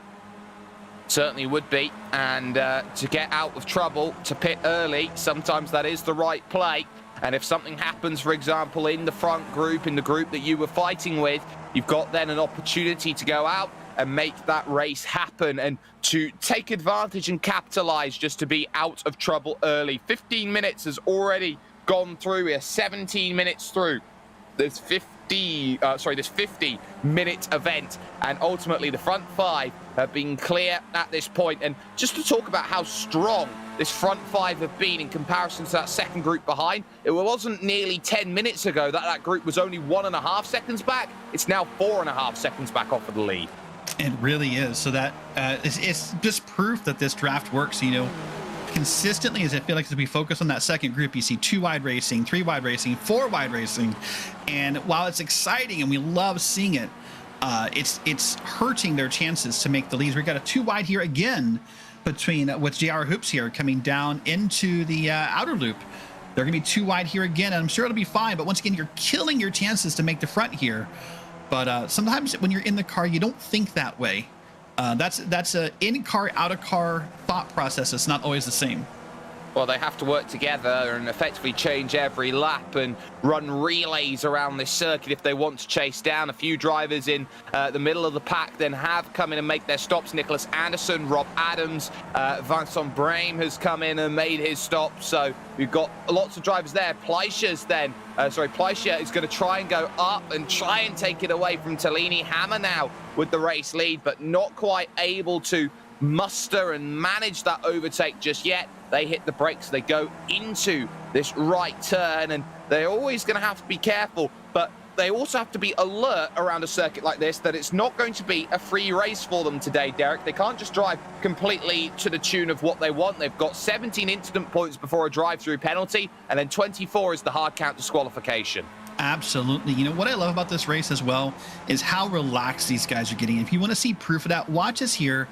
Certainly would be, and to get out of trouble, to pit early, sometimes that is the right play. And if something happens, for example, in the front group, in the group that you were fighting with, you've got then an opportunity to go out and make that race happen and to take advantage and capitalize just to be out of trouble early. 15 minutes has already gone through. We're 17 minutes through this 50-minute event, and ultimately the front 5 have been clear at this point. And just to talk about how strong this front 5 have been in comparison to that second group behind, it wasn't nearly 10 minutes ago that group was only 1.5 seconds back. It's now 4.5 seconds back off of the lead. It really is. So that it's just proof that this draft works. Consistently, as I feel like as we focus on that second group, you see 2 wide racing, 3 wide racing, 4 wide racing, and while it's exciting and we love seeing it, it's hurting their chances to make the leads. We got a 2 wide here again between with JR Hoops here coming down into the outer loop. They're gonna be 2 wide here again, and I'm sure it'll be fine. But once again, you're killing your chances to make the front here. But sometimes when you're in the car, you don't think that way. That's a in-car, out-of-car thought process. It's not always the same. Well, they have to work together and effectively change every lap and run relays around this circuit if they want to chase down. A few drivers in the middle of the pack then have come in and make their stops. Nicholas Anderson, Rob Adams, Vincent Brame has come in and made his stop. So we've got lots of drivers there. Pleicher is going to try and go up and try and take it away from Tellini. Hammer now with the race lead, but not quite able to muster and manage that overtake just yet. They hit the brakes, they go into this right turn, and they're always going to have to be careful, but they also have to be alert around a circuit like this that it's not going to be a free race for them today, Derek. They can't just drive completely to the tune of what they want. They've got 17 incident points before a drive-through penalty, and then 24 is the hard count disqualification. Absolutely. What I love about this race as well is how relaxed these guys are getting. If you want to see proof of that, watch us here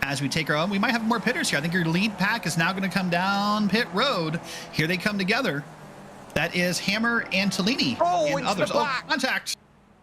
as we take our own. We might have more pitters here. I think your lead pack is now going to come down pit road. Here they come together. That is Hammer and Tellini and others. The back. Contact.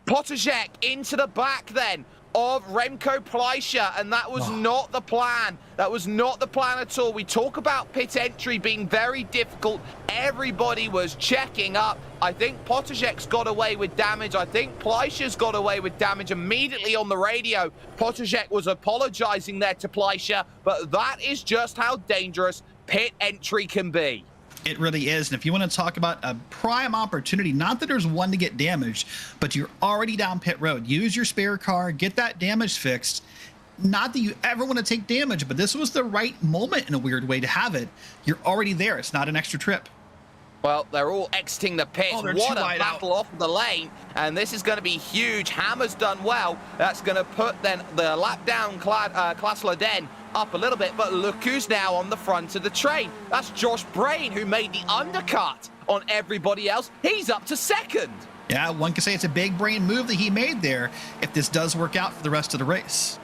Potterjek into the back then of Remco Pleicher, and that was not the plan. That was not the plan at all. We talk about pit entry being very difficult. Everybody was checking up. I think Potterjek's got away with damage. I think Pleicher's got away with damage immediately on the radio. Potterjek was apologizing there to Pleicher, but that is just how dangerous pit entry can be. It really is. And if you want to talk about a prime opportunity, not that there's one to get damaged, but you're already down pit road. Use your spare car, get that damage fixed. Not that you ever want to take damage, but this was the right moment in a weird way to have it. You're already there. It's not an extra trip. Well, they're all exiting the pits. Oh, what a battle off the lane. And this is going to be huge. Hammer's done well. That's going to put then the lap down Class Laden up a little bit. But look who's now on the front of the train. That's Josh Brain, who made the undercut on everybody else. He's up to second. Yeah, one could say it's a big brain move that he made there if this does work out for the rest of the race.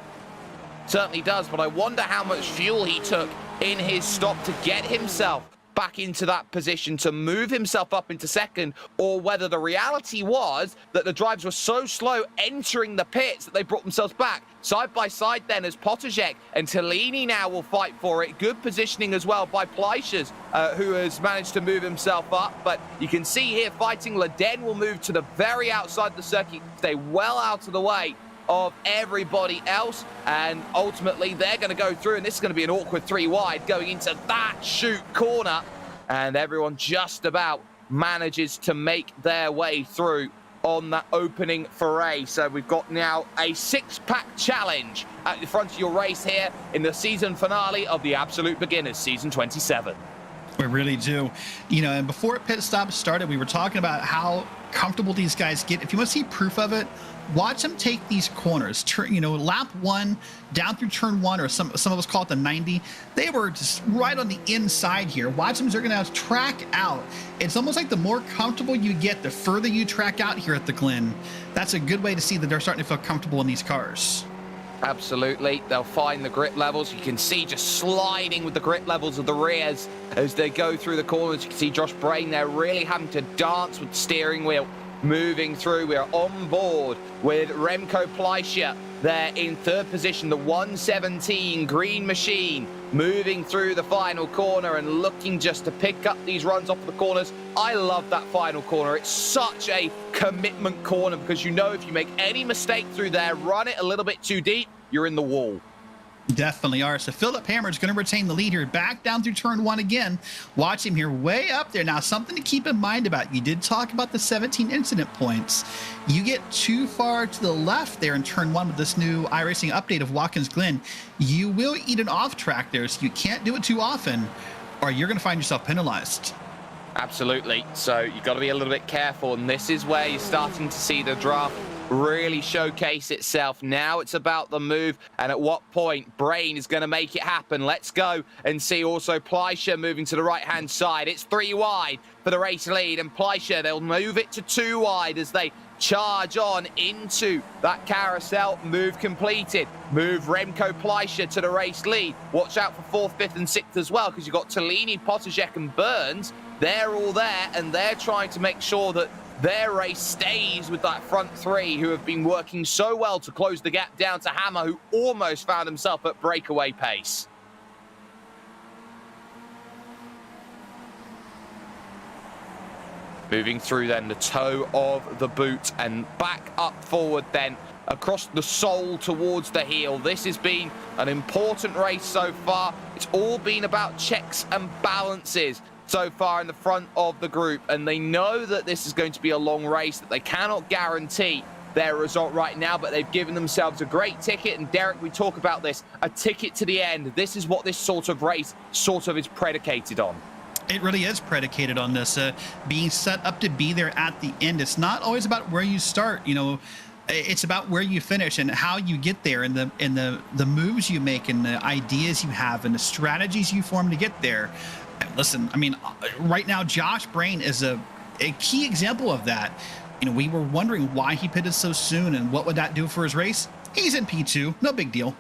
Certainly does, but I wonder how much fuel he took in his stop to get himself back into that position to move himself up into second, or whether the reality was that the drives were so slow entering the pits that they brought themselves back. Side by side then as Potterjek and Tellini now will fight for it. Good positioning as well by Pleichers, who has managed to move himself up. But you can see here fighting, Laden will move to the very outside the circuit, stay well out of the way of everybody else, and ultimately they're going to go through, and this is going to be an awkward 3 wide going into that chute corner, and everyone just about manages to make their way through on that opening foray. So we've got now a 6-pack challenge at the front of your race here in the season finale of the Absolute Beginners, season 27. We really do. You know, and before pit stop started, we were talking about how comfortable these guys get. If you want to see proof of it, watch them take these corners. You know, lap 1 down through turn 1, or some of us call it the 90. They were just right on the inside here. Watch them. They're going to track out. It's almost like the more comfortable you get, the further you track out here at the Glen. That's a good way to see that they're starting to feel comfortable in these cars. Absolutely. They'll find the grip levels. You can see just sliding with the grip levels of the rears as they go through the corners. You can see Josh Brain there really having to dance with the steering wheel. Moving through, we're on board with Remco Pleischer there in 3rd position, the 117 green machine, moving through the final corner and looking just to pick up these runs off the corners. I love that final corner. It's such a commitment corner because you know if you make any mistake through there, run it a little bit too deep, you're in the wall. Definitely are. So Phillip Hammer is going to retain the lead here, back down through turn 1 again. Watch him here way up there. Now, something to keep in mind about, you did talk about the 17 incident points. You get too far to the left there in turn 1 with this new iRacing update of Watkins Glen, you will eat an off track there, so you can't do it too often or you're going to find yourself penalized. Absolutely. So you've got to be a little bit careful, and this is where you're starting to see the draft really showcase itself. Now it's about the move, and at what point Brain is going to make it happen. Let's go and see also Pleischer moving to the right-hand side. It's 3 wide for the race lead, and Pleischer, they'll move it to 2 wide as they charge on into that carousel. Move completed. Move Remco Pleischer to the race lead. Watch out for 4th, 5th and 6th as well, because you've got Tellini, Potashek and Burns. They're all there, and they're trying to make sure that their race stays with that front 3 who have been working so well to close the gap down to Hammer, who almost found himself at breakaway pace. Moving through then the toe of the boot and back up forward then across the sole towards the heel. This has been an important race so far. It's all been about checks and balances so far in the front of the group, and they know that this is going to be a long race, that they cannot guarantee their result right now, but they've given themselves a great ticket. And Derek, we talk about this, a ticket to the end. This is what this sort of race sort of is predicated on. It really is predicated on this being set up to be there at the end. It's not always about where you start, you know. It's about where you finish and how you get there, and the moves you make and the ideas you have and the strategies you form to get there. Listen, I mean, right now, Josh Brain is a key example of that. You know, we were wondering why he pitted so soon and what would that do for his race. He's in P2, no big deal.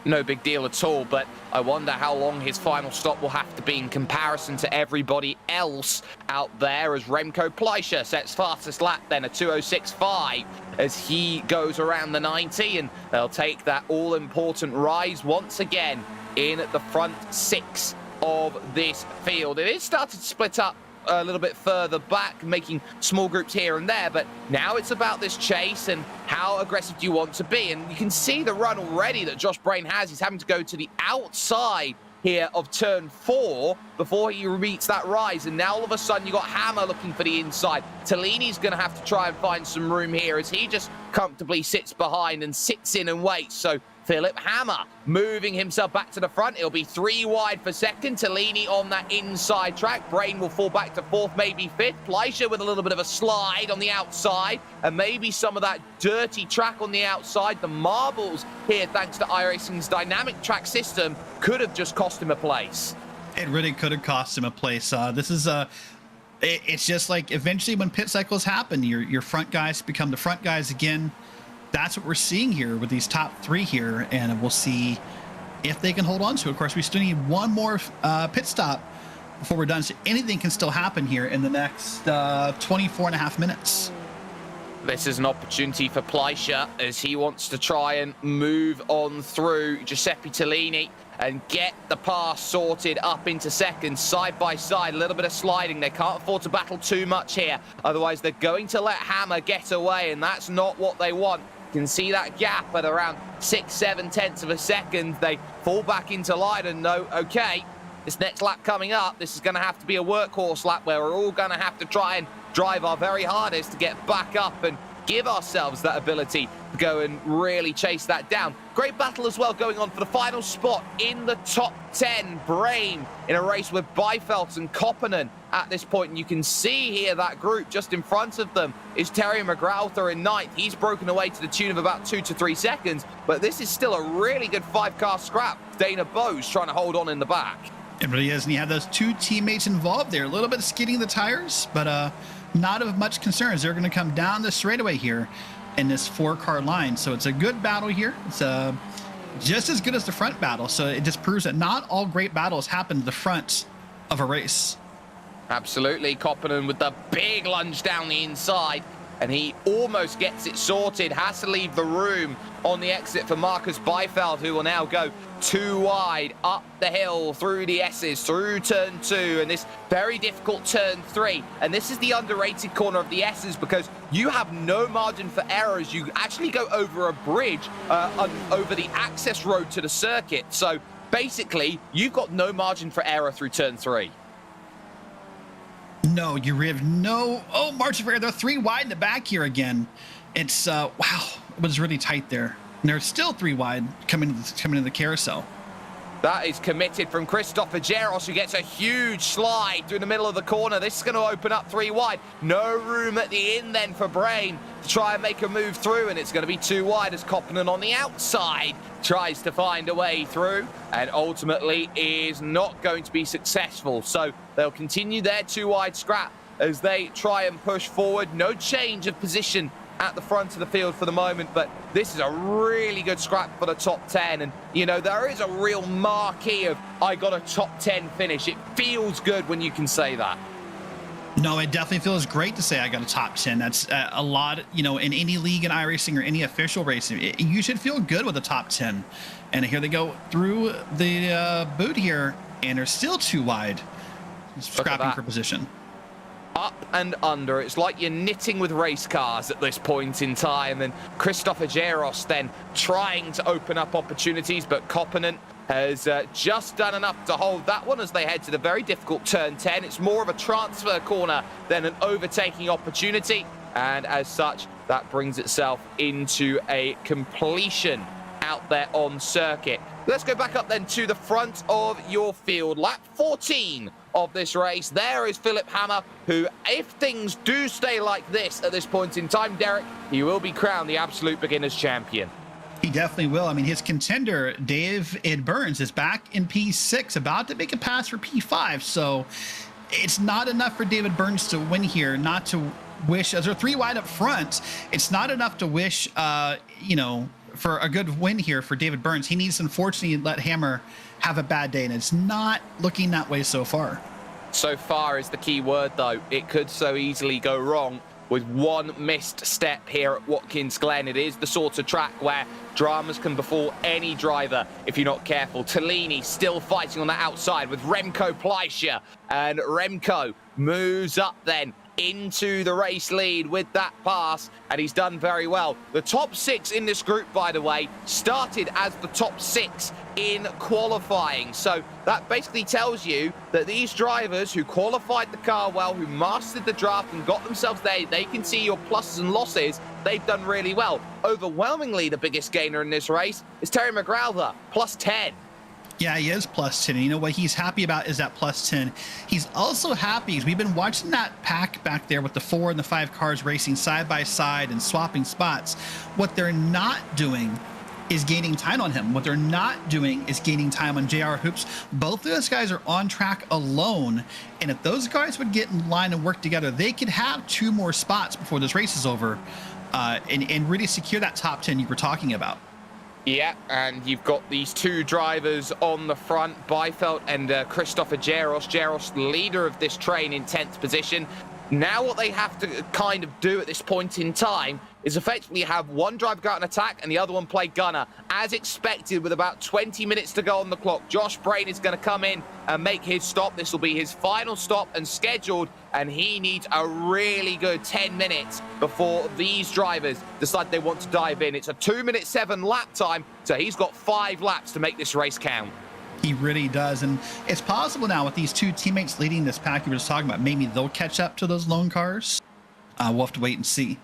No big deal at all, but I wonder how long his final stop will have to be in comparison to everybody else out there, as Remco Pleischer sets fastest lap then, a 2:06.5, as he goes around the 90, and they'll take that all-important rise once again in the front 6 of this field. It is started to split up a little bit further back, making small groups here and there, but now it's about this chase and how aggressive do you want to be. And you can see the run already that Josh Brain has. He's having to go to the outside here of turn 4 before he meets that rise, and now all of a sudden you got Hammer looking for the inside. Tellini's going to have to try and find some room here as he just comfortably sits behind and sits in and waits. So Phillip Hammer moving himself back to the front. It'll be 3 wide for 2nd. Tellini on that inside track. Brain will fall back to 4th, maybe 5th. Pleischer with a little bit of a slide on the outside, and maybe some of that dirty track on the outside. The marbles here, thanks to iRacing's dynamic track system, could have just cost him a place. It really could have cost him a place. This is it's just like eventually when pit cycles happen, your front guys become the front guys again. That's what we're seeing here with these top 3 here, and we'll see if they can hold on to it. Of course, we still need one more pit stop before we're done, so anything can still happen here in the next 24 and a half minutes. This is an opportunity for Pleischer as he wants to try and move on through Giuseppe Tellini and get the pass sorted up into 2nd, side by side. A little bit of sliding. They can't afford to battle too much here, otherwise they're going to let Hammer get away, and that's not what they want. You can see that gap at around 6-7 tenths of a second. They fall back into line and know, okay, this next lap coming up, this is going to have to be a workhorse lap where we're all going to have to try and drive our very hardest to get back up and give ourselves that ability to go and really chase that down. Great battle as well going on for the final spot in the top 10. Brain in a race with Byfelt and Koppinen at this point. And you can see here that group just in front of them is Terry McGrauther in ninth. He's broken away to the tune of about 2 to 3 seconds, but this is still a really good 5-car scrap. Dana Bowes trying to hold on in the back. It really is, and you have those two teammates involved there. A little bit skidding the tires, but not of much concerns. They're going to come down the straightaway here in this 4-car line. So it's a good battle here. It's just as good as the front battle. So it just proves that not all great battles happen at the front of a race. Absolutely. Koppinen with the big lunge down the inside, and he almost gets it sorted. Has to leave the room on the exit for Marcus Byfeld, who will now go 2 wide up the hill through the S's, through turn 2, and this very difficult turn 3. And this is the underrated corner of the S's because you have no margin for error as you actually go over a bridge, over the access road to the circuit. So basically, you've got no margin for error through turn 3. No, you have no... Oh, margin for error. They're 3 wide in the back here again. It's, wow, it was really tight there. And they're still 3 wide coming into the carousel. That is committed from Christopher Geros, who gets a huge slide through the middle of the corner. This is going to open up 3 wide. No room at the in then for Brain to try and make a move through, and it's going to be 2 wide as Koppinen on the outside tries to find a way through and ultimately is not going to be successful. So they'll continue their 2 wide scrap as they try and push forward. No change of position at the front of the field for the moment, but this is a really good scrap for the top 10. And, you know, there is a real marquee of, I got a top 10 finish. It feels good when you can say that. No, it definitely feels great to say I got a top 10. That's a lot, you know, in any league in iRacing or any official racing. You should feel good with a top 10. And here they go through the boot here, and they're still 2 wide, scrapping for position. Up and under. It's like you're knitting with race cars at this point in time. And Christopher Geros then trying to open up opportunities, but Koppinen has just done enough to hold that one as they head to the very difficult turn 10. It's more of a transfer corner than an overtaking opportunity. And as such, that brings itself into a completion out there on circuit. Let's go back up then to the front of your field. Lap 14 of this race. There is Phillip Hammer, who, if things do stay like this at this point in time, Derek, he will be crowned the absolute beginners champion. He definitely will. I mean, his contender, David Burns, is back in P6, about to make a pass for P5. So it's not enough for David Burns to win here, not to wish, as they're 3 wide up front, it's not enough to wish, you know, for a good win here for David Burns. He needs, unfortunately, let Hammer have a bad day, and it's not looking that way so far. So far is the key word, though. It could so easily go wrong with one missed step here at Watkins Glen. It is the sort of track where dramas can befall any driver if you're not careful. Tellini still fighting on the outside with Remco Pleicher, and Remco moves up then into the race lead with that pass, and he's done very well. The top 6 in this group, by the way, started as the top 6 in qualifying. So that basically tells you that these drivers who qualified the car well, who mastered the draft and got themselves there, they can see your pluses and losses. They've done really well. Overwhelmingly, the biggest gainer in this race is Terry McGrauther, plus 10. Yeah, he is plus 10. And you know what he's happy about is that plus 10. He's also happy because we've been watching that pack back there with the 4 and the 5 cars racing side by side and swapping spots. What they're not doing is gaining time on him. What they're not doing is gaining time on JR Hoops. Both of those guys are on track alone. And if those guys would get in line and work together, they could have 2 more spots before this race is over and really secure that top 10 you were talking about. Yeah, and you've got these 2 drivers on the front, Byfelt and Christopher Geros. Geros, the leader of this train, in 10th position. Now what they have to kind of do at this point in time is effectively have one driver go out and attack and the other one play gunner. As expected, with about 20 minutes to go on the clock, Josh Brain is going to come in and make his stop. This will be his final stop and scheduled, and he needs a really good 10 minutes before these drivers decide they want to dive in. It's a 2:07 lap time, so he's got 5 laps to make this race count. He really does. And it's possible now with these two teammates leading this pack you were just talking about, maybe they'll catch up to those lone cars. We'll have to wait and see.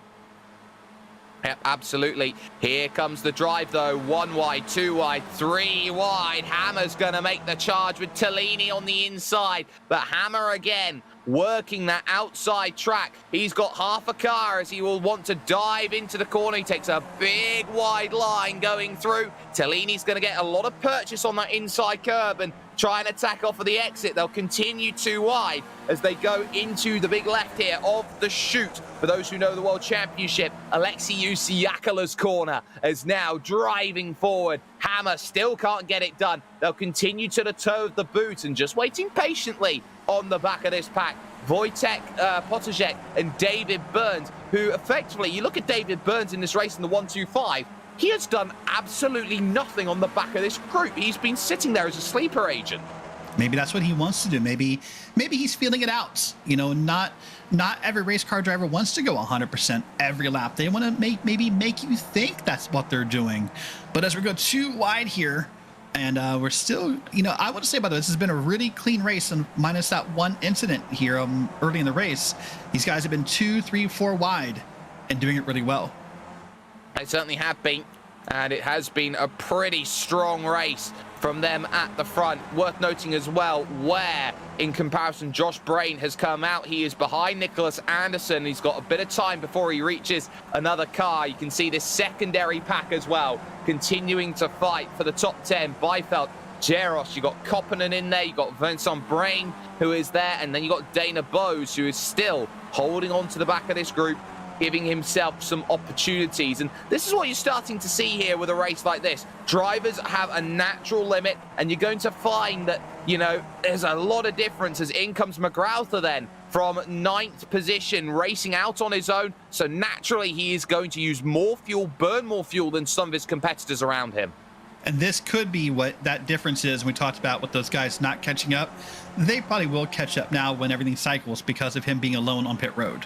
Yep, absolutely. Here comes the drive, though. 1 wide, 2 wide, 3 wide. Hammer's going to make the charge with Tellini on the inside. But Hammer again working that outside track. He's got half a car as he will want to dive into the corner. He takes a big wide line going through. Tellini's going to get a lot of purchase on that inside curb and try and attack off of the exit. They'll continue 2 wide as they go into the big left here of the chute. For those who know the World Championship, Alexei Usiakala's corner is now driving forward. Hammer still can't get it done. They'll continue to the toe of the boot and just waiting patiently on the back of this pack. Wojtek Potaszek and David Burns, who effectively, you look at David Burns in this race in the 125, he has done absolutely nothing on the back of this group. He's been sitting there as a sleeper agent. Maybe that's what he wants to do. Maybe he's feeling it out. You know, not every race car driver wants to go 100% every lap. They want to maybe make you think that's what they're doing. But as we go 2 wide here, and we're still, you know, I want to say, by the way, this has been a really clean race, and minus that one incident here early in the race, these guys have been 2, 3, 4 wide and doing it really well. They certainly have been, and it has been a pretty strong race from them at the front. Worth noting as well, where in comparison Josh Brain has come out. He is behind Nicholas Anderson. He's got a bit of time before he reaches another car. You can see this secondary pack as well, continuing to fight for the top 10. Beifeld, Jaros, you've got Koppinen in there, you've got Vincent Brain who is there, and then you've got Dana Bose who is still holding on to the back of this group, giving himself some opportunities. And this is what you're starting to see here with a race like this. Drivers have a natural limit, and you're going to find that, you know, there's a lot of difference as in comes McGrauther then from 9th position, racing out on his own. So naturally, he is going to use more fuel, burn more fuel than some of his competitors around him. And this could be what that difference is. We talked about with those guys not catching up. They probably will catch up now when everything cycles because of him being alone on pit road.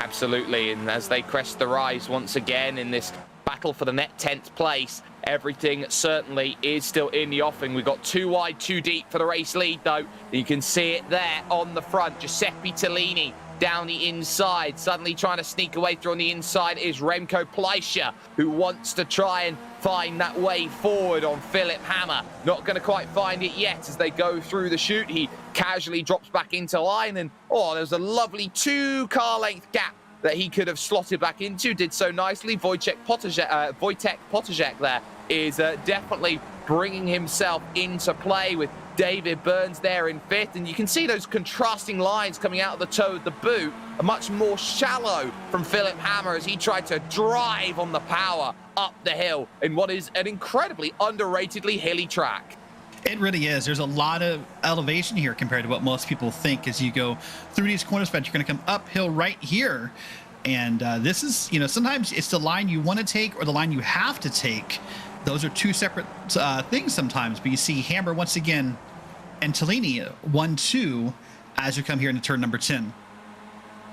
Absolutely, and as they crest the rise once again in this battle for the net 10th place, everything certainly is still in the offing. We've got 2 wide, 2 deep for the race lead, though. You can see it there on the front. Giuseppe Tellini down the inside. Suddenly trying to sneak away through on the inside is Remco Pleischer, who wants to try and find that way forward on Phillip Hammer. Not going to quite find it yet as they go through the chute. He casually drops back into line, and there's a lovely 2-car length gap that he could have slotted back into. Did so nicely. Wojtek Potaszek there is definitely bringing himself into play with David Burns there in 5th, and you can see those contrasting lines coming out of the toe of the boot, a much more shallow from Phillip Hammer as he tried to drive on the power up the hill in what is an incredibly underratedly hilly track. It really is. There's a lot of elevation here compared to what most people think. As you go through these corner spots, you're going to come uphill right here. And this is, you know, sometimes it's the line you want to take or the line you have to take. Those are 2 separate things sometimes. But you see Hammer once again and Tellini 1-2 as you come here into turn number 10.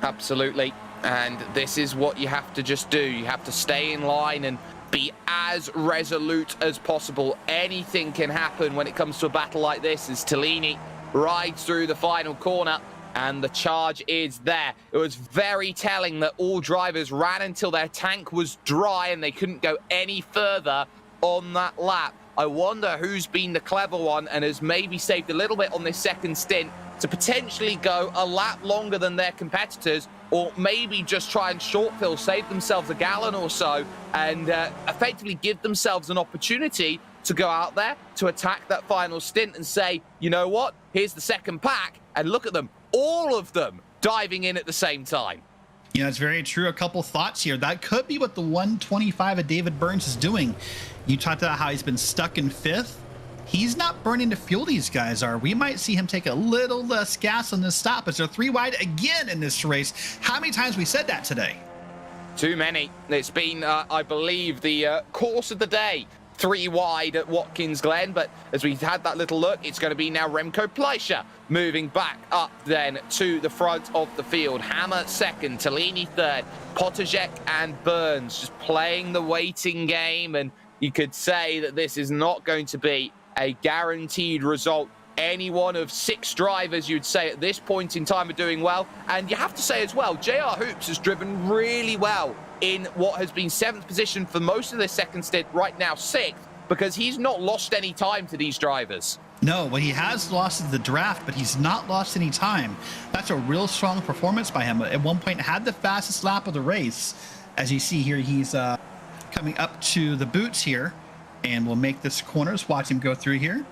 Absolutely. And this is what you have to just do. You have to stay in line and be as resolute as possible. Anything can happen when it comes to a battle like this as Tellini rides through the final corner and the charge is there. It was very telling that all drivers ran until their tank was dry and they couldn't go any further on that lap. I wonder who's been the clever one and has maybe saved a little bit on this second stint to potentially go a lap longer than their competitors, or maybe just try and short fill, save themselves a gallon or so, and effectively give themselves an opportunity to go out there to attack that final stint and say, you know what, here's the second pack, and look at them, all of them diving in at the same time. You know, it's very true. A couple thoughts here. That could be what the 125 of David Burns is doing. You talked about how he's been stuck in 5th. He's not burning the fuel these guys are. We might see him take a little less gas on this stop as they're 3 wide again in this race. How many times we said that today? Too many. It's been, I believe, the course of the day. 3 wide at Watkins Glen, but as we've had that little look, it's going to be now Remco Pleischer moving back up then to the front of the field. Hammer 2nd, Tellini 3rd, Potaszek and Burns just playing the waiting game, and you could say that this is not going to be a guaranteed result. Any one of 6 drivers, you'd say at this point in time, are doing well. And you have to say as well, JR Hoops has driven really well in what has been 7th position for most of this second stint, right now 6th, because he's not lost any time to these drivers. No, what he has lost is the draft, but he's not lost any time. That's a real strong performance by him. At one point, had the fastest lap of the race. As you see here, he's coming up to the boots here, and we'll make this corner. Just watch him go through here.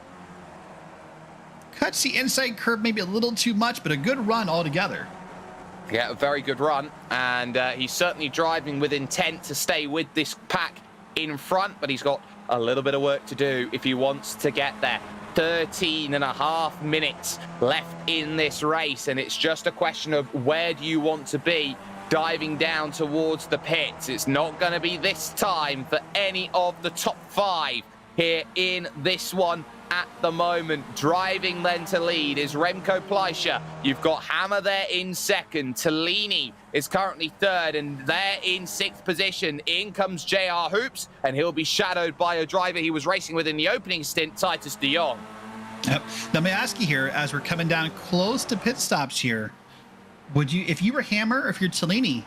Cuts the inside curve maybe a little too much, but a good run altogether. Yeah, a very good run, and he's certainly driving with intent to stay with this pack in front, but he's got a little bit of work to do if he wants to get there. 13.5 minutes left in this race, and it's just a question of where do you want to be diving down towards the pits. It's not going to be this time for any of the top 5 here in this one. At the moment, driving then to lead is Remco Pleischer. You've got Hammer there in second. Tellini is currently third, and they're in 6th position. In comes JR Hoops, and he'll be shadowed by a driver he was racing with in the opening stint, Titus de Jong. Yep. Now, may I ask you here, as we're coming down close to pit stops here, would you, if you were Hammer or if you're Tellini,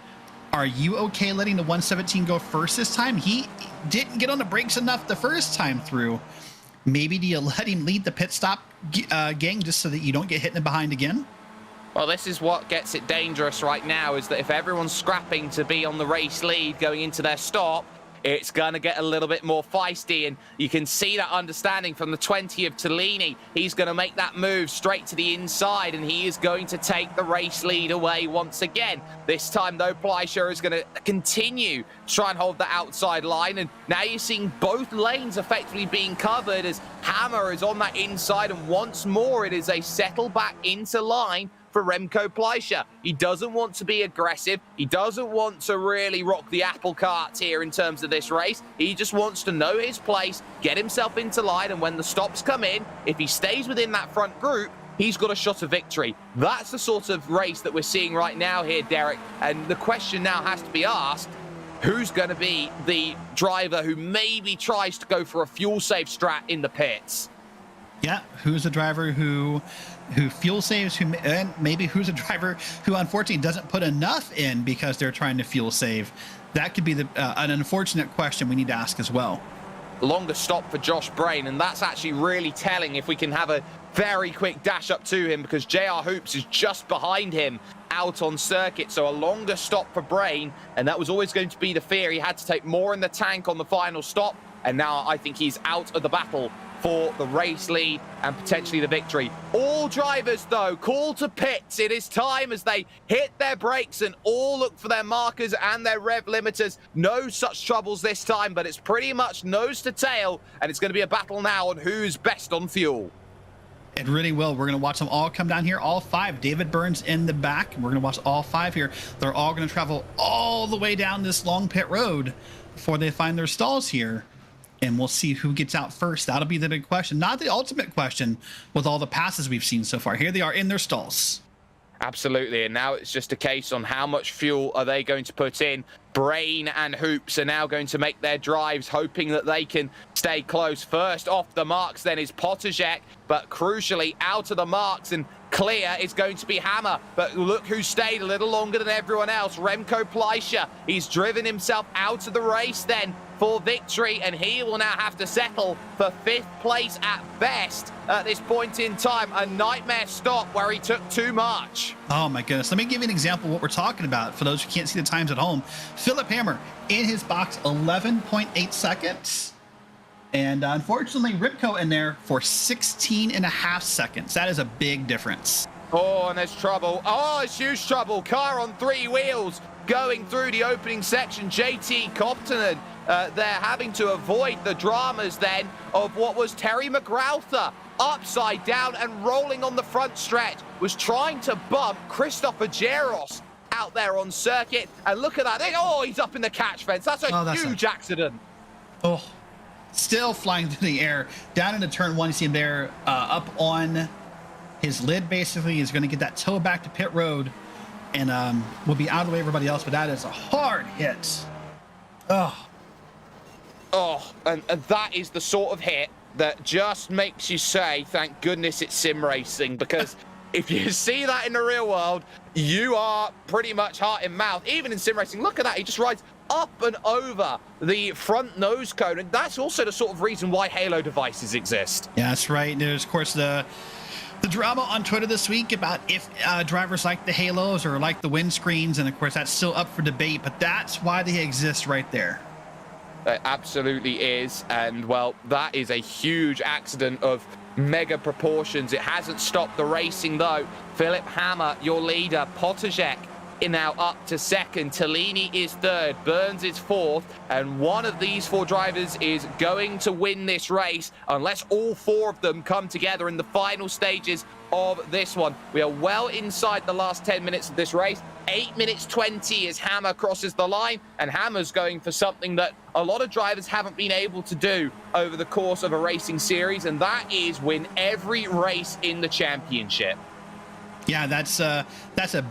are you okay letting the 117 go first this time? He didn't get on the brakes enough the first time through. Maybe do you let him lead the pit stop gang just so that you don't get hit in the behind again? Well, this is what gets it dangerous right now, is that if everyone's scrapping to be on the race lead going into their stop, it's going to get a little bit more feisty, and you can see that understanding from the 20 of Tellini. He's going to make that move straight to the inside, and he is going to take the race lead away once again. This time, though, Pleischer is going to continue to try and hold the outside line, and now you're seeing both lanes effectively being covered as Hammer is on that inside, and once more it is a settle back into line for Remco Pleischer. He doesn't want to be aggressive. He doesn't want to really rock the apple cart here in terms of this race. He just wants to know his place, get himself into line, and when the stops come in, if he stays within that front group, he's got a shot of victory. That's the sort of race that we're seeing right now here, Derek, and the question now has to be asked, who's going to be the driver who maybe tries to go for a fuel safe strat in the pits? Yeah, who's the driver who fuel saves, and maybe who's a driver who unfortunately doesn't put enough in because they're trying to fuel save? That could be an unfortunate question we need to ask as well. Longer stop for Josh Brain, and that's actually really telling if we can have a very quick dash up to him, because JR Hoops is just behind him out on circuit. So a longer stop for Brain, and that was always going to be the fear. He had to take more in the tank on the final stop, and now I think he's out of the battle for the race lead and potentially the victory. All drivers, though, call to pits. It is time as they hit their brakes and all look for their markers and their rev limiters. No such troubles this time, but it's pretty much nose to tail, and it's going to be a battle now on who's best on fuel. It really will. We're going to watch them all come down here, all 5. David Burns in the back. We're going to watch all 5 here. They're all going to travel all the way down this long pit road before they find their stalls here. And we'll see who gets out first. That'll be the big question. Not the ultimate question with all the passes we've seen so far. Here they are in their stalls. Absolutely, and now it's just a case on how much fuel are they going to put in. Brain and Hoops are now going to make their drives, hoping that they can stay close. First off the marks then is Potterjek, but crucially out of the marks and clear is going to be Hammer. But look who stayed a little longer than everyone else, Remco Pleischer. He's driven himself out of the race then for victory, and he will now have to settle for 5th place at best at this point in time. A nightmare stop where he took too much. Oh my goodness. Let me give you an example of what we're talking about for those who can't see the times at home. Phillip Hammer in his box, 11.8 seconds. And unfortunately, Ribco in there for 16.5 seconds. That is a big difference. Oh, and there's trouble. Oh, it's huge trouble. Car on 3 wheels going through the opening section. JT Compton, they're having to avoid the dramas then of what was Terry McGrouther upside down and rolling on the front stretch, was trying to bump Christopher Geros out there on circuit. And look at that. Oh, he's up in the catch fence. That's a huge accident. Oh, still flying through the air. Down into turn 1, you see him there up on his lid, basically. He's going to get that tow back to pit road and will be out of the way of everybody else, but that is a hard hit. Oh, and that is the sort of hit that just makes you say, thank goodness it's sim racing, because if you see that in the real world, you are pretty much heart in mouth. Even in sim racing, look at that. He just rides up and over the front nose cone. And that's also the sort of reason why Halo devices exist. Yeah, that's right. There's, of course, the drama on Twitter this week about if drivers like the Halos or like the windscreens. And, of course, that's still up for debate. But that's why they exist right there. It absolutely is. And, well, that is a huge accident of mega proportions. It hasn't stopped the racing, though. Phillip Hammer, your leader. Potterjek now up to second. Tellini is third. Burns is fourth. And one of these four drivers is going to win this race unless all four of them come together in the final stages of this one. We are well inside the last 10 minutes of this race. 8 minutes 20 as Hammer crosses the line, and Hammer's going for something that a lot of drivers haven't been able to do over the course of a racing series, and that is win every race in the championship. Yeah, that's a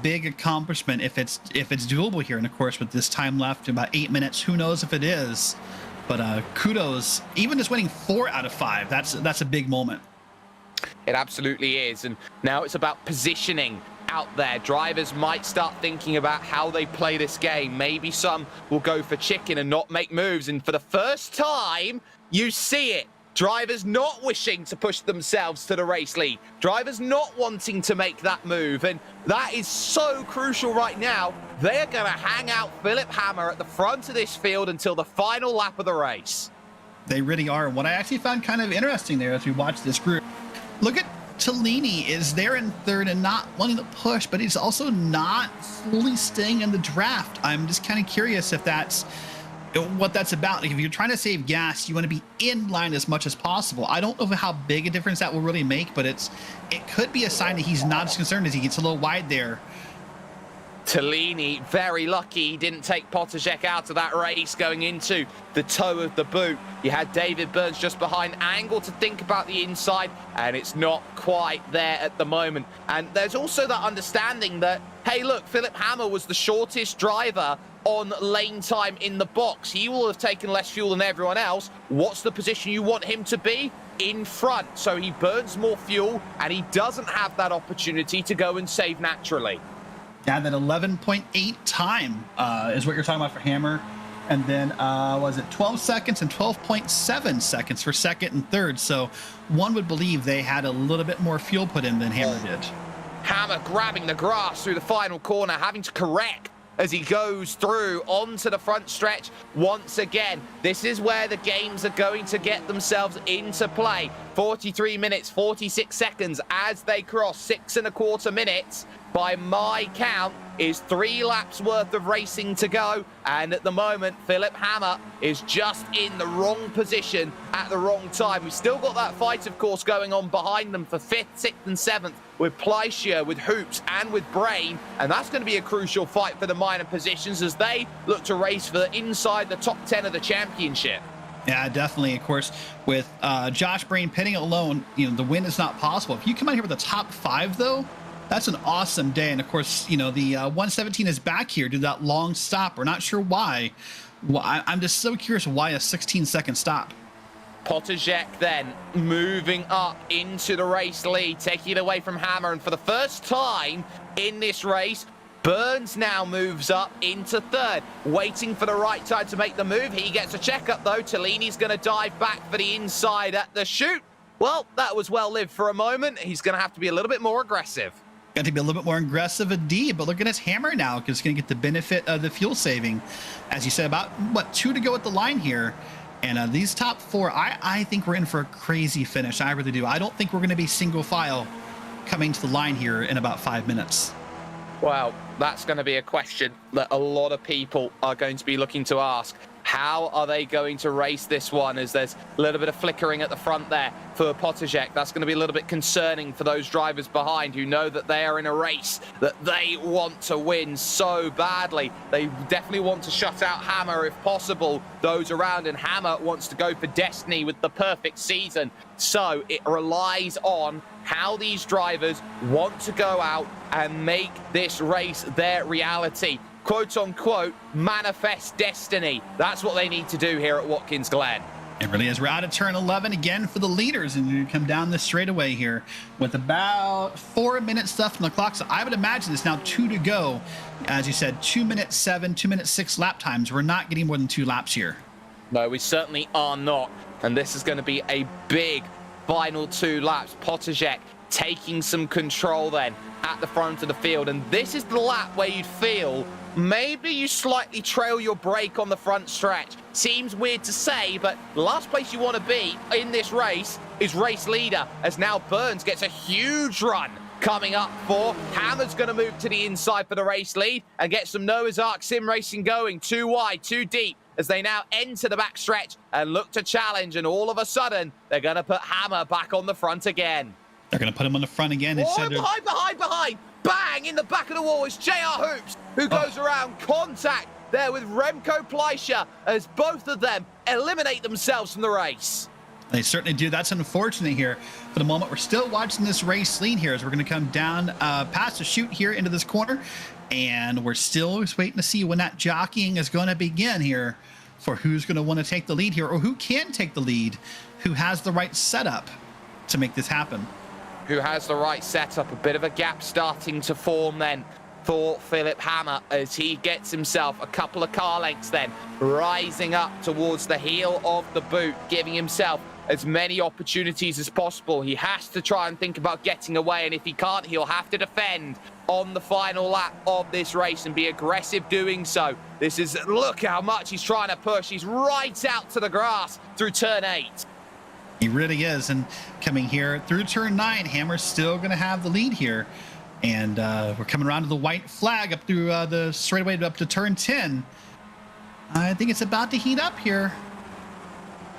big accomplishment if it's doable here. And of course, with this time left, about 8 minutes, who knows if it is? But kudos, even just winning 4 out of 5. That's a big moment. It absolutely is, and now it's about positioning out there. Drivers might start thinking about how they play this game. Maybe some will go for chicken and not make moves, and for the first time, you see it. Drivers not wishing to push themselves to the race lead. Drivers not wanting to make that move. And that is so crucial right now. They're going to hang out Phillip Hammer at the front of this field until the final lap of the race. They really are. What I actually found kind of interesting there as we watch this group, look at Tellini is there in third and not wanting to push, but he's also not fully staying in the draft. I'm just kind of curious if that's what that's about. Like if you're trying to save gas, you want to be in line as much as possible. I don't know how big a difference that will really make, but it could be a sign that he's not as concerned as he gets a little wide there. Tellini, very lucky he didn't take Potterjek out of that race going into the toe of the boot. You had David Burns just behind, Angle to think about the inside, and it's not quite there at the moment. And there's also that understanding that, hey, look, Phillip Hammer was the shortest driver on lane time in the box. He will have taken less fuel than everyone else. What's the position you want him to be? In front. So he burns more fuel, and he doesn't have that opportunity to go and save naturally. Yeah, that 11.8 time is what you're talking about for Hammer. And then, was it 12 seconds and 12.7 seconds for second and third. So one would believe they had a little bit more fuel put in than Hammer did. Hammer grabbing the grass through the final corner, having to correct as he goes through onto the front stretch once again. This is where the games are going to get themselves into play. 43 minutes, 46 seconds as they cross 6.25 minutes. By my count, is 3 laps worth of racing to go. And at the moment, Phillip Hammer is just in the wrong position at the wrong time. We've still got that fight, of course, going on behind them for 5th, 6th and 7th with Pleisure, with Hoops and with Brain. And that's going to be a crucial fight for the minor positions as they look to race for inside the top 10 of the championship. Yeah, definitely. Of course, with Josh Brain pitting alone, the win is not possible. If you come out here with a top 5, though, that's an awesome day. And of course, the 117 is back here due to that long stop. We're not sure why. Well, I'm just so curious why a 16-second stop. Potterjek then moving up into the race lead, taking it away from Hammer. And for the first time in this race, Burns now moves up into third, waiting for the right time to make the move. He gets a checkup, though. Tellini's going to dive back for the inside at the chute. Well, that was well-lived for a moment. He's going to have to be a little bit more aggressive. Got to be a little bit more aggressive indeed, but look at his Hammer now, because it's going to get the benefit of the fuel saving. As you said, about, 2 to go at the line here. And these top 4, I think we're in for a crazy finish. I really do. I don't think we're going to be single file coming to the line here in about 5 minutes. Well, that's going to be a question that a lot of people are going to be looking to ask. How are they going to race this one as there's a little bit of flickering at the front there for Potterjek? That's going to be a little bit concerning for those drivers behind who know that they are in a race that they want to win so badly. They definitely want to shut out Hammer if possible, those around, and Hammer wants to go for destiny with the perfect season. So it relies on how these drivers want to go out and make this race their reality. Quote unquote, manifest destiny. That's what they need to do here at Watkins Glen. It really is. We're out of turn 11 again for the leaders, and you come down the straightaway here with about 4 minutes left on the clock. So I would imagine it's now 2 to go. As you said, 2:07, 2:06 lap times. We're not getting more than 2 laps here. No, we certainly are not. And this is going to be a big final 2 laps. Pottersek taking some control then at the front of the field. And this is the lap where you'd feel maybe you slightly trail your brake on the front stretch. Seems weird to say, but the last place you want to be in this race is race leader, as now Burns gets a huge run coming up for. Hammer's going to move to the inside for the race lead and get some Noah's Ark sim racing going. 2 wide, 2 deep, as they now enter the back stretch and look to challenge, and all of a sudden, they're going to put Hammer back on the front again. They're going to put him on the front again. Oh, behind! Bang! In the back of the wall is JR Hoops, who goes around. Contact there with Remco Pleischer, as both of them eliminate themselves from the race. They certainly do. That's unfortunate here. For the moment, we're still watching this race lead here as we're going to come down past the chute here into this corner. And we're still just waiting to see when that jockeying is going to begin here for who's going to want to take the lead here, or who can take the lead, who has the right setup to make this happen. Who has the right setup. A bit of a gap starting to form then for Phillip Hammer, as he gets himself a couple of car lengths then, rising up towards the heel of the boot, giving himself as many opportunities as possible. He has to try and think about getting away, and if he can't, he'll have to defend on the final lap of this race and be aggressive doing so. This is, look how much he's trying to push. He's right out to the grass through turn 8. He really is. And coming here through turn 9, Hammer's still going to have the lead here. And we're coming around to the white flag up through the straightaway up to turn 10. I think it's about to heat up here.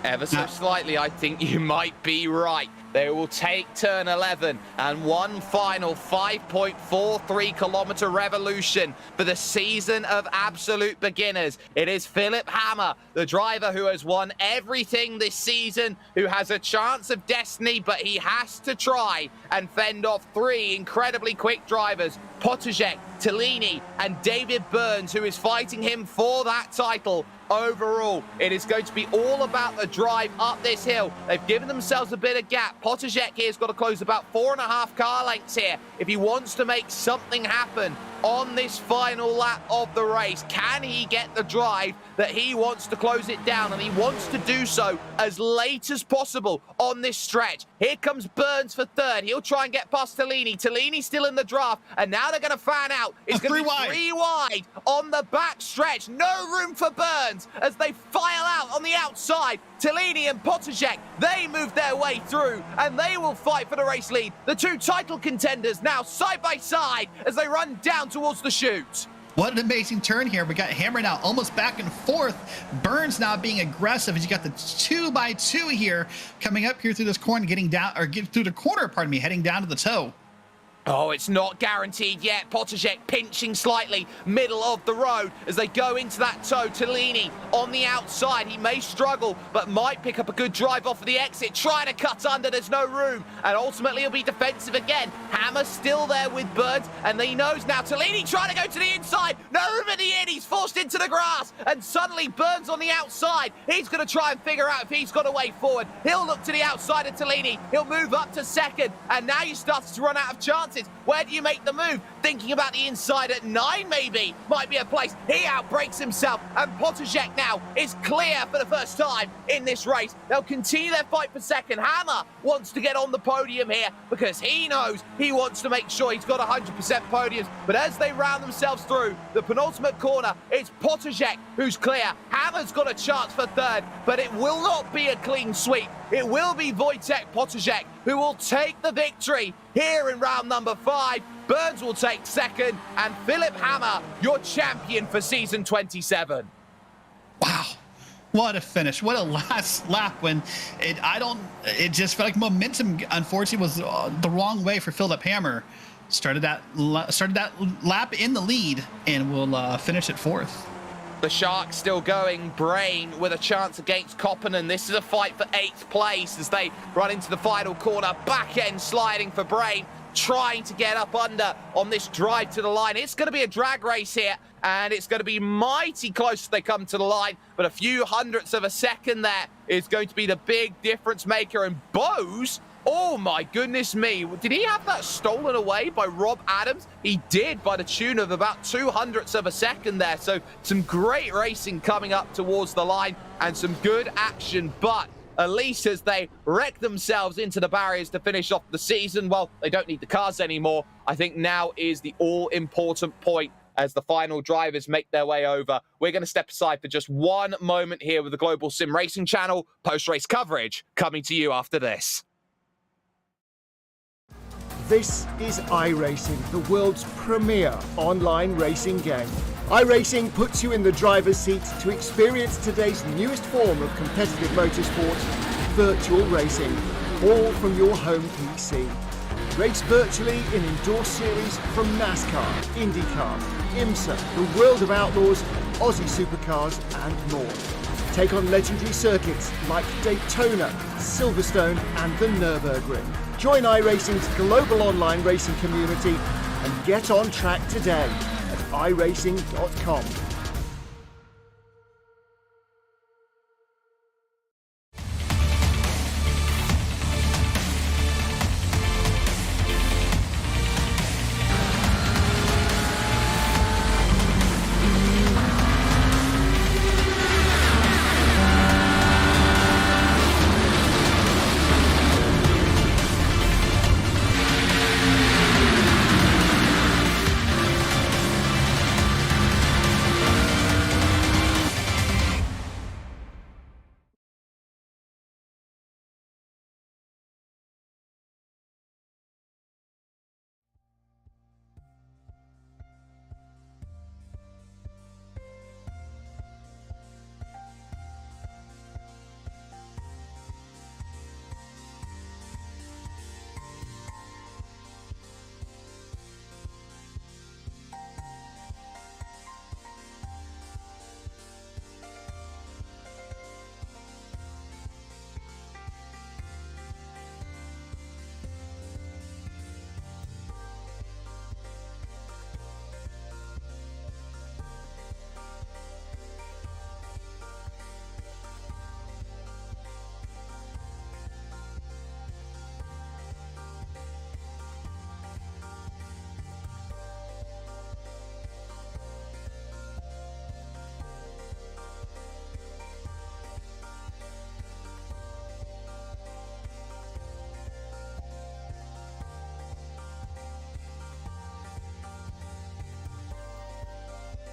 Ever so slightly, I think you might be right. They will take turn 11 and one final 5.43 kilometer revolution for the season of absolute beginners. It is Phillip Hammer, the driver who has won everything this season, who has a chance of destiny, but he has to try and fend off 3 incredibly quick drivers, Pottersek, Tellini, and David Burns, who is fighting him for that title. Overall, it is going to be all about the drive up this hill. They've given themselves a bit of gap. Pottersek here has got to close about 4.5 car lengths here if he wants to make something happen on this final lap of the race. Can he get the drive that he wants to close it down? And he wants to do so as late as possible on this stretch. Here comes Burns for third. He'll try and get past Tellini. Tellini's still in the draft, and now they're going to fan out. It's going to be 3 wide on the back stretch. No room for Burns as they file out on the outside. Tellini and Pottersek, they move their way through, and they will fight for the race lead. The 2 title contenders now side by side as they run down towards the chute. What an amazing turn here. We got Hammer now almost back and forth. Burns now being aggressive as you got the 2x2 here coming up here through this corner, getting down, or get through the corner, pardon me, heading down to the toe. Oh, it's not guaranteed yet. Pottersek pinching slightly, middle of the road as they go into that toe. Tellini on the outside. He may struggle, but might pick up a good drive off of the exit. Trying to cut under, there's no room. And ultimately, he'll be defensive again. Hammer still there with Burns, and he knows now. Tellini trying to go to the inside. No room at the end. He's forced into the grass. And suddenly, Burns on the outside. He's going to try and figure out if he's got a way forward. He'll look to the outside of Tellini. He'll move up to second. And now you start to run out of chances. Where do you make the move? Thinking about the inside at 9, maybe. Might be a place. He outbrakes himself, and Pottersek now is clear for the first time in this race. They'll continue their fight for second. Hammer wants to get on the podium here because he knows he wants to make sure he's got 100% podiums. But as they round themselves through the penultimate corner, it's Pottersek who's clear. Hammer's got a chance for third, but it will not be a clean sweep. It will be Wojtek Pottersek who will take the victory here in round number 5. Burns will take second, and Phillip Hammer, your champion for season 27. Wow. What a finish. What a last lap when it just felt like momentum, unfortunately, was the wrong way for Phillip Hammer. Started that lap in the lead and will finish at 4th. The Sharks still going. Brain with a chance against Koppinen. This is a fight for 8th place as they run into the final corner. Back end sliding for Brain, trying to get up under on this drive to the line. It's going to be a drag race here. and it's going to be mighty close as they come to the line, but a few hundredths of a second there is going to be the big difference maker. And Bose, oh my goodness me, did he have that stolen away by Rob Adams? He did, by the tune of about 200ths of a second there. So some great racing coming up towards the line and some good action, but at least as they wreck themselves into the barriers to finish off the season, well, they don't need the cars anymore. I think now is the all-important point as the final drivers make their way over. We're going to step aside for just one moment here with the Global SimRacing Channel. Post-race coverage coming to you after this. This is iRacing, the world's premier online racing game. iRacing puts you in the driver's seat to experience today's newest form of competitive motorsport, virtual racing, all from your home PC. Race virtually in endorsed series from NASCAR, IndyCar, IMSA, the World of Outlaws, Aussie Supercars and more. Take on legendary circuits like Daytona, Silverstone and the Nürburgring. Join iRacing's global online racing community and get on track today at iRacing.com.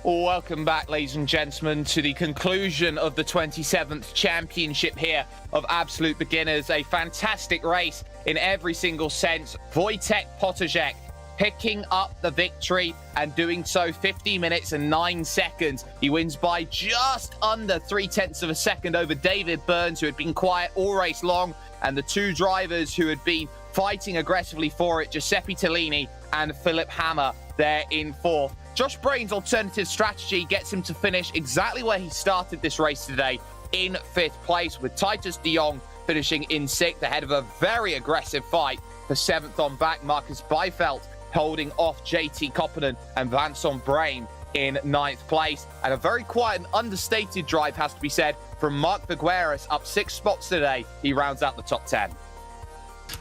Welcome back, ladies and gentlemen, to the conclusion of the 27th championship here of Absolute Beginners. A fantastic race in every single sense. Wojtek Potaszek picking up the victory and doing so 50 minutes and 9 seconds. He wins by just under 0.3 of a second over David Burns, who had been quiet all race long, and the two drivers who had been fighting aggressively for it, Giuseppe Tellini and Phillip Hammer, there in fourth. Josh Brain's alternative strategy gets him to finish exactly where he started this race today, in fifth place, with Titus de Jong finishing in sixth, ahead of a very aggressive fight for seventh on back. Marcus Beifeld holding off JT Koppinen and Vincent Brain in ninth place. And a very quiet and understated drive, has to be said, from Mark Figueres, up 6 spots today. He rounds out the top 10.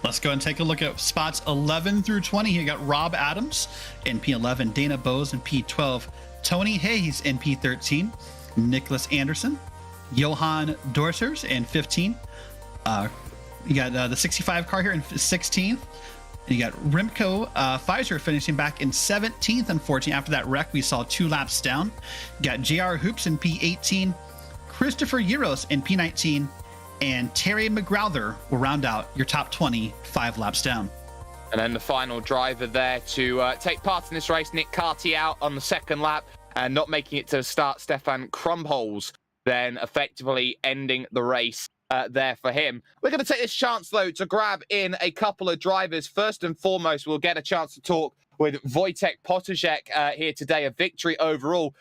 Let's go and take a look at spots 11 through 20. Here you got Rob Adams in P11, Dana Bose in P12, Tony Hayes in P13, Nicholas Anderson, Johan Dorsers in 15. You got the 65 car here in 16th. You got Remco Pfizer finishing back in 17th. Unfortunately, after that wreck, we saw 2 laps down. You got JR Hoops in P18, Christopher Euros in P19, and Terry McGrowther will round out your top 20, 5 laps down. And then the final driver there to take part in this race, Nick Carty, out on the second lap and not making it to the start, Stefan Krumholz, then effectively ending the race there for him. We're going to take this chance, though, to grab in a couple of drivers. First and foremost, we'll get a chance to talk with Wojtek Potaszek here today, a victory overall.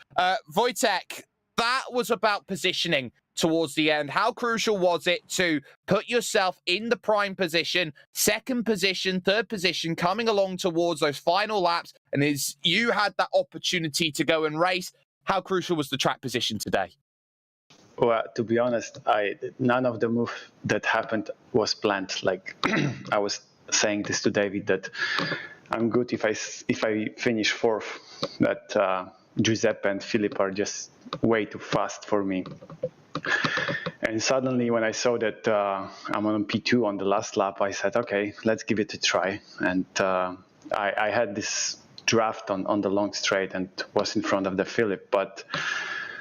Wojtek, that was about positioning. towards the end. How crucial was it to put yourself in the prime position, second position, third position, coming along towards those final laps, and as you had that opportunity to go and race, how crucial was the track position today? Well, to be honest, none of the move that happened was planned. Like I was saying this to David, that I'm good if I finish fourth. That Giuseppe and Phillip are just way too fast for me. And suddenly, when I saw that I'm on P2 on the last lap, I said, okay, let's give it a try. And I had this draft on the long straight and was in front of the Phillip, but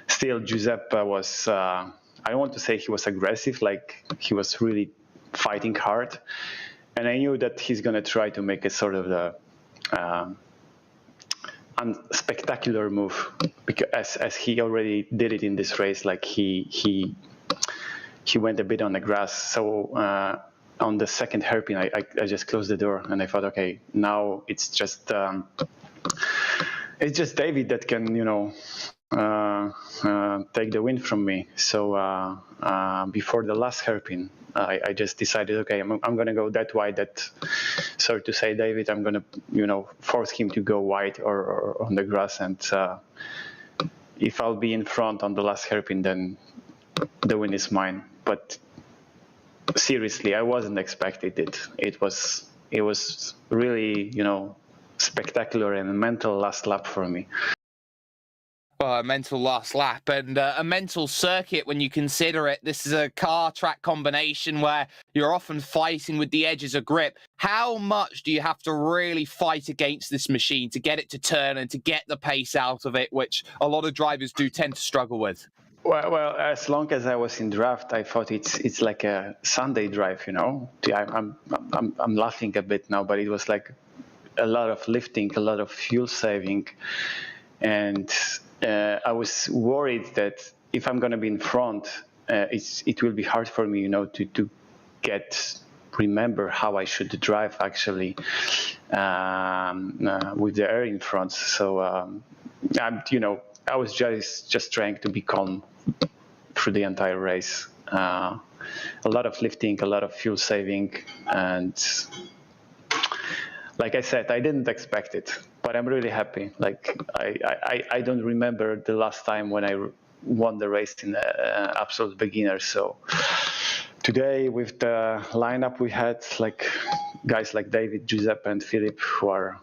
still Giuseppe was, I don't want to say he was aggressive, like he was really fighting hard. And I knew that he's going to try to make a sort of the spectacular move, because as he already did it in this race, like he went a bit on the grass. So on the second hairpin, I just closed the door and I thought, okay, now it's just David that can, you know, take the win from me. So before the last hairpin, I just decided, okay, I'm going to go that wide, that, so to say, David, I'm going to, you know, force him to go wide or on the grass. And if I'll be in front on the last hairpin, then the win is mine. But seriously, I wasn't expecting it. It was really, you know, spectacular and a mental last lap for me. Well, a mental last lap and a mental circuit when you consider it. This is a car-track combination where you're often fighting with the edges of grip. How much do you have to really fight against this machine to get it to turn and to get the pace out of it, which a lot of drivers do tend to struggle with? Well, as long as I was in draft, I thought it's like a Sunday drive, you know. I'm laughing a bit now, but it was like a lot of lifting, a lot of fuel saving, and I was worried that if I'm going to be in front, it will be hard for me, you know, to remember how I should drive actually with the air in front. So I was just trying to be calm through the entire race. A lot of lifting, a lot of fuel saving, and like I said, I didn't expect it, but I'm really happy. Like I don't remember the last time when I won the race in absolute beginner. So today, with the lineup we had, like guys like David, Giuseppe, and Phillip, who are,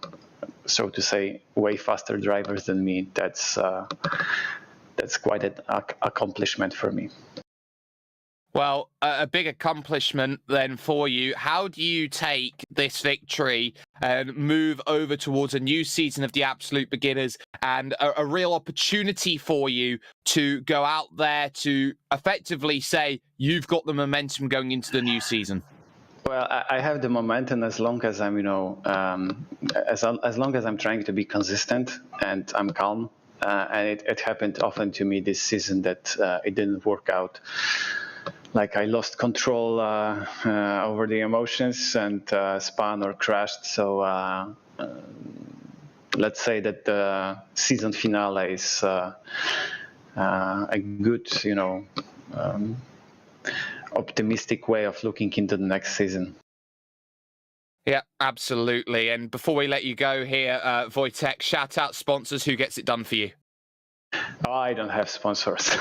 so to say, way faster drivers than me, that's quite an accomplishment for me. Well, a big accomplishment then for you. How do you take this victory and move over towards a new season of the Absolute Beginners and a real opportunity for you to go out there to effectively say you've got the momentum going into the new season? Well, I have the momentum as long as I'm, as long as I'm trying to be consistent and I'm calm. And it happened often to me this season that it didn't work out. Like I lost control over the emotions and spun or crashed. So let's say that the season finale is a good, optimistic way of looking into the next season. Yeah, absolutely. And before we let you go here, Wojtek, shout out sponsors. Who gets it done for you? Oh, I don't have sponsors.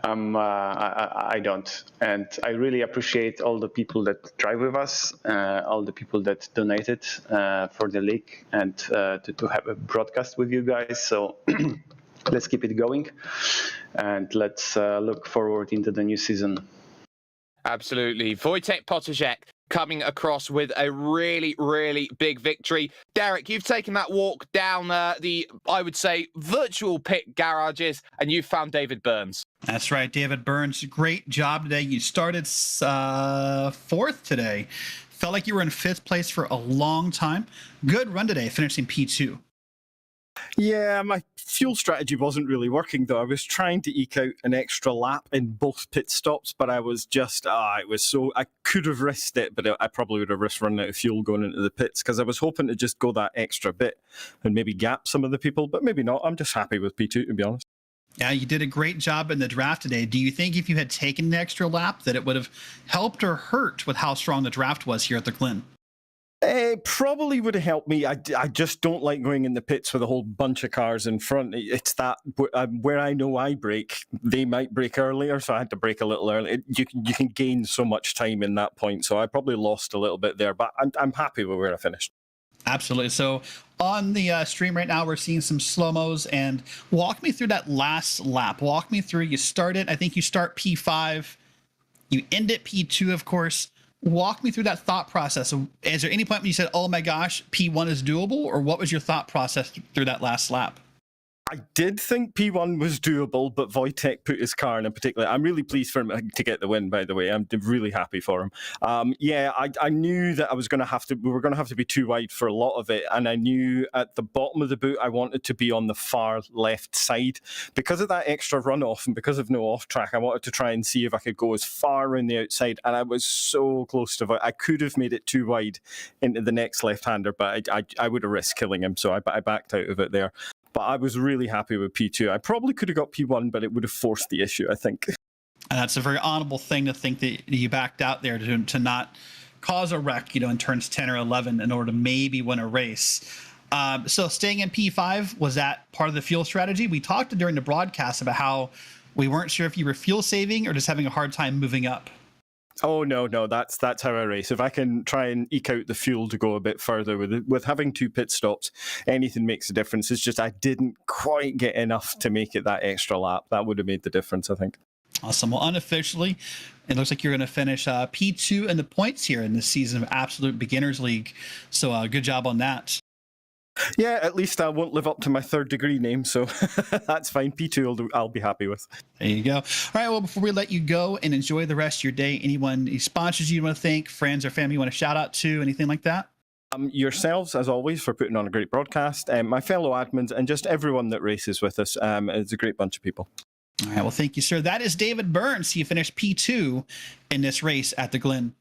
I don't. And I really appreciate all the people that drive with us, all the people that donated for the league and to have a broadcast with you guys. So let's keep it going and let's look forward into the new season. Absolutely. Wojtek Potaszek coming across with a really, really big victory. Derek, you've taken that walk down the, I would say, virtual pit garages, and you've found David Burns. That's right, David Burns. Great job today. You started fourth today. Felt like you were in fifth place for a long time. Good run today, finishing P2. Yeah, my fuel strategy wasn't really working, though. I was trying to eke out an extra lap in both pit stops, but I was just, I could have risked it, but I probably would have risked running out of fuel going into the pits, because I was hoping to just go that extra bit and maybe gap some of the people, but maybe not. I'm just happy with P2, to be honest. Yeah, you did a great job in the draft today. Do you think if you had taken an extra lap that it would have helped or hurt with how strong the draft was here at the Glen? It probably would have helped me. I just don't like going in the pits with a whole bunch of cars in front. It's that where I know I brake, they might brake earlier, so I had to brake a little early. You can gain so much time in that point, so I probably lost a little bit there, but I'm happy with where I finished. Absolutely. So on the stream right now, we're seeing some slow-mos, and walk me through that last lap. Walk me through, you start it, I think you start P5, you end at P2, of course. Walk me through that thought process. Is there any point when you said, oh my gosh, P1 is doable, or what was your thought process through that last lap? I did think P1 was doable, but Wojtek put his car in particular. I'm really pleased for him to get the win, by the way. I'm really happy for him. I knew that we were going to have to be too wide for a lot of it, and I knew at the bottom of the boot I wanted to be on the far left side. Because of that extra runoff and because of no off track, I wanted to try and see if I could go as far on the outside, and I was so close to it. I could have made it too wide into the next left-hander, but I would have risked killing him, so I backed out of it there. But I was really happy with P2. I probably could have got P1, but it would have forced the issue, I think. And that's a very honorable thing to think that you backed out there to not cause a wreck, in turns 10 or 11 in order to maybe win a race. So staying in P5, was that part of the fuel strategy? We talked during the broadcast about how we weren't sure if you were fuel saving or just having a hard time moving up. Oh, no, that's how I race. If I can try and eke out the fuel to go a bit further with having 2 pit stops, anything makes a difference. It's just I didn't quite get enough to make it that extra lap. That would have made the difference, I think. Awesome. Well, unofficially, it looks like you're going to finish P2 in the points here in this season of Absolute Beginners League. So good job on that. Yeah, at least I won't live up to my 3rd degree name, so that's fine. P2 I'll be happy with. There you go. All right, well, before we let you go and enjoy the rest of your day, anyone, any sponsors you want to thank, friends or family you want to shout out to, anything like that? Yourselves, as always, for putting on a great broadcast, my fellow admins, and just everyone that races with us. It's a great bunch of people. All right, well, thank you, sir. That is David Burns. He finished P2 in this race at the Glen.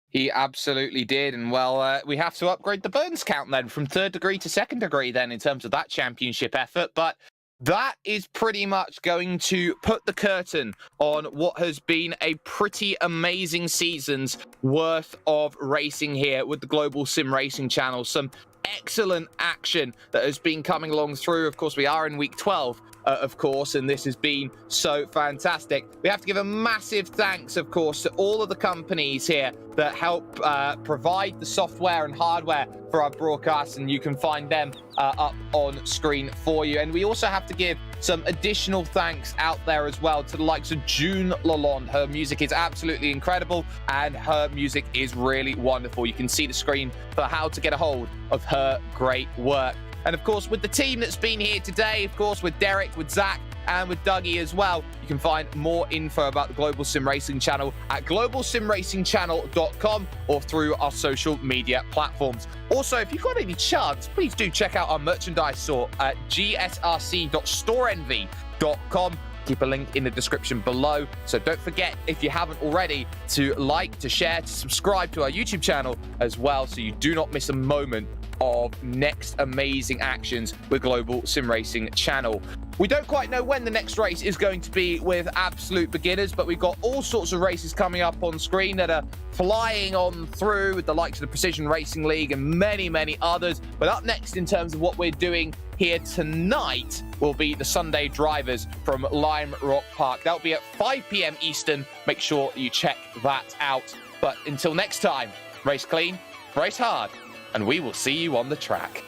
He absolutely did. And, well, we have to upgrade the Burns count then from 3rd degree to 2nd degree then in terms of that championship effort. But that is pretty much going to put the curtain on what has been a pretty amazing season's worth of racing here with the Global SimRacing Channel. Some excellent action that has been coming along through. Of course, we are in week 12. Of course, and this has been so fantastic. We have to give a massive thanks, of course, to all of the companies here that help provide the software and hardware for our broadcasts, and you can find them up on screen for you. And we also have to give some additional thanks out there as well to the likes of June Lalonde. Her music is absolutely incredible, and her music is really wonderful. You can see the screen for how to get a hold of her great work. And of course, with the team that's been here today, of course, with Derek, with Zach, and with Dougie as well, you can find more info about the Global Sim Racing Channel at globalsimracingchannel.com or through our social media platforms. Also, if you've got any chance, please do check out our merchandise store at gsrc.storeenvy.com. Keep a link in the description below. So don't forget, if you haven't already, to like, to share, to subscribe to our YouTube channel as well, so you do not miss a moment of next amazing actions with Global Sim Racing Channel. We don't quite know when the next race is going to be with Absolute Beginners, but we've got all sorts of races coming up on screen that are flying on through with the likes of the Precision Racing League and many, many others. But up next in terms of what we're doing here tonight will be the Sunday drivers from Lime Rock Park. That'll be at 5 p.m. Eastern. Make sure you check that out. But until next time, race clean, race hard, and we will see you on the track.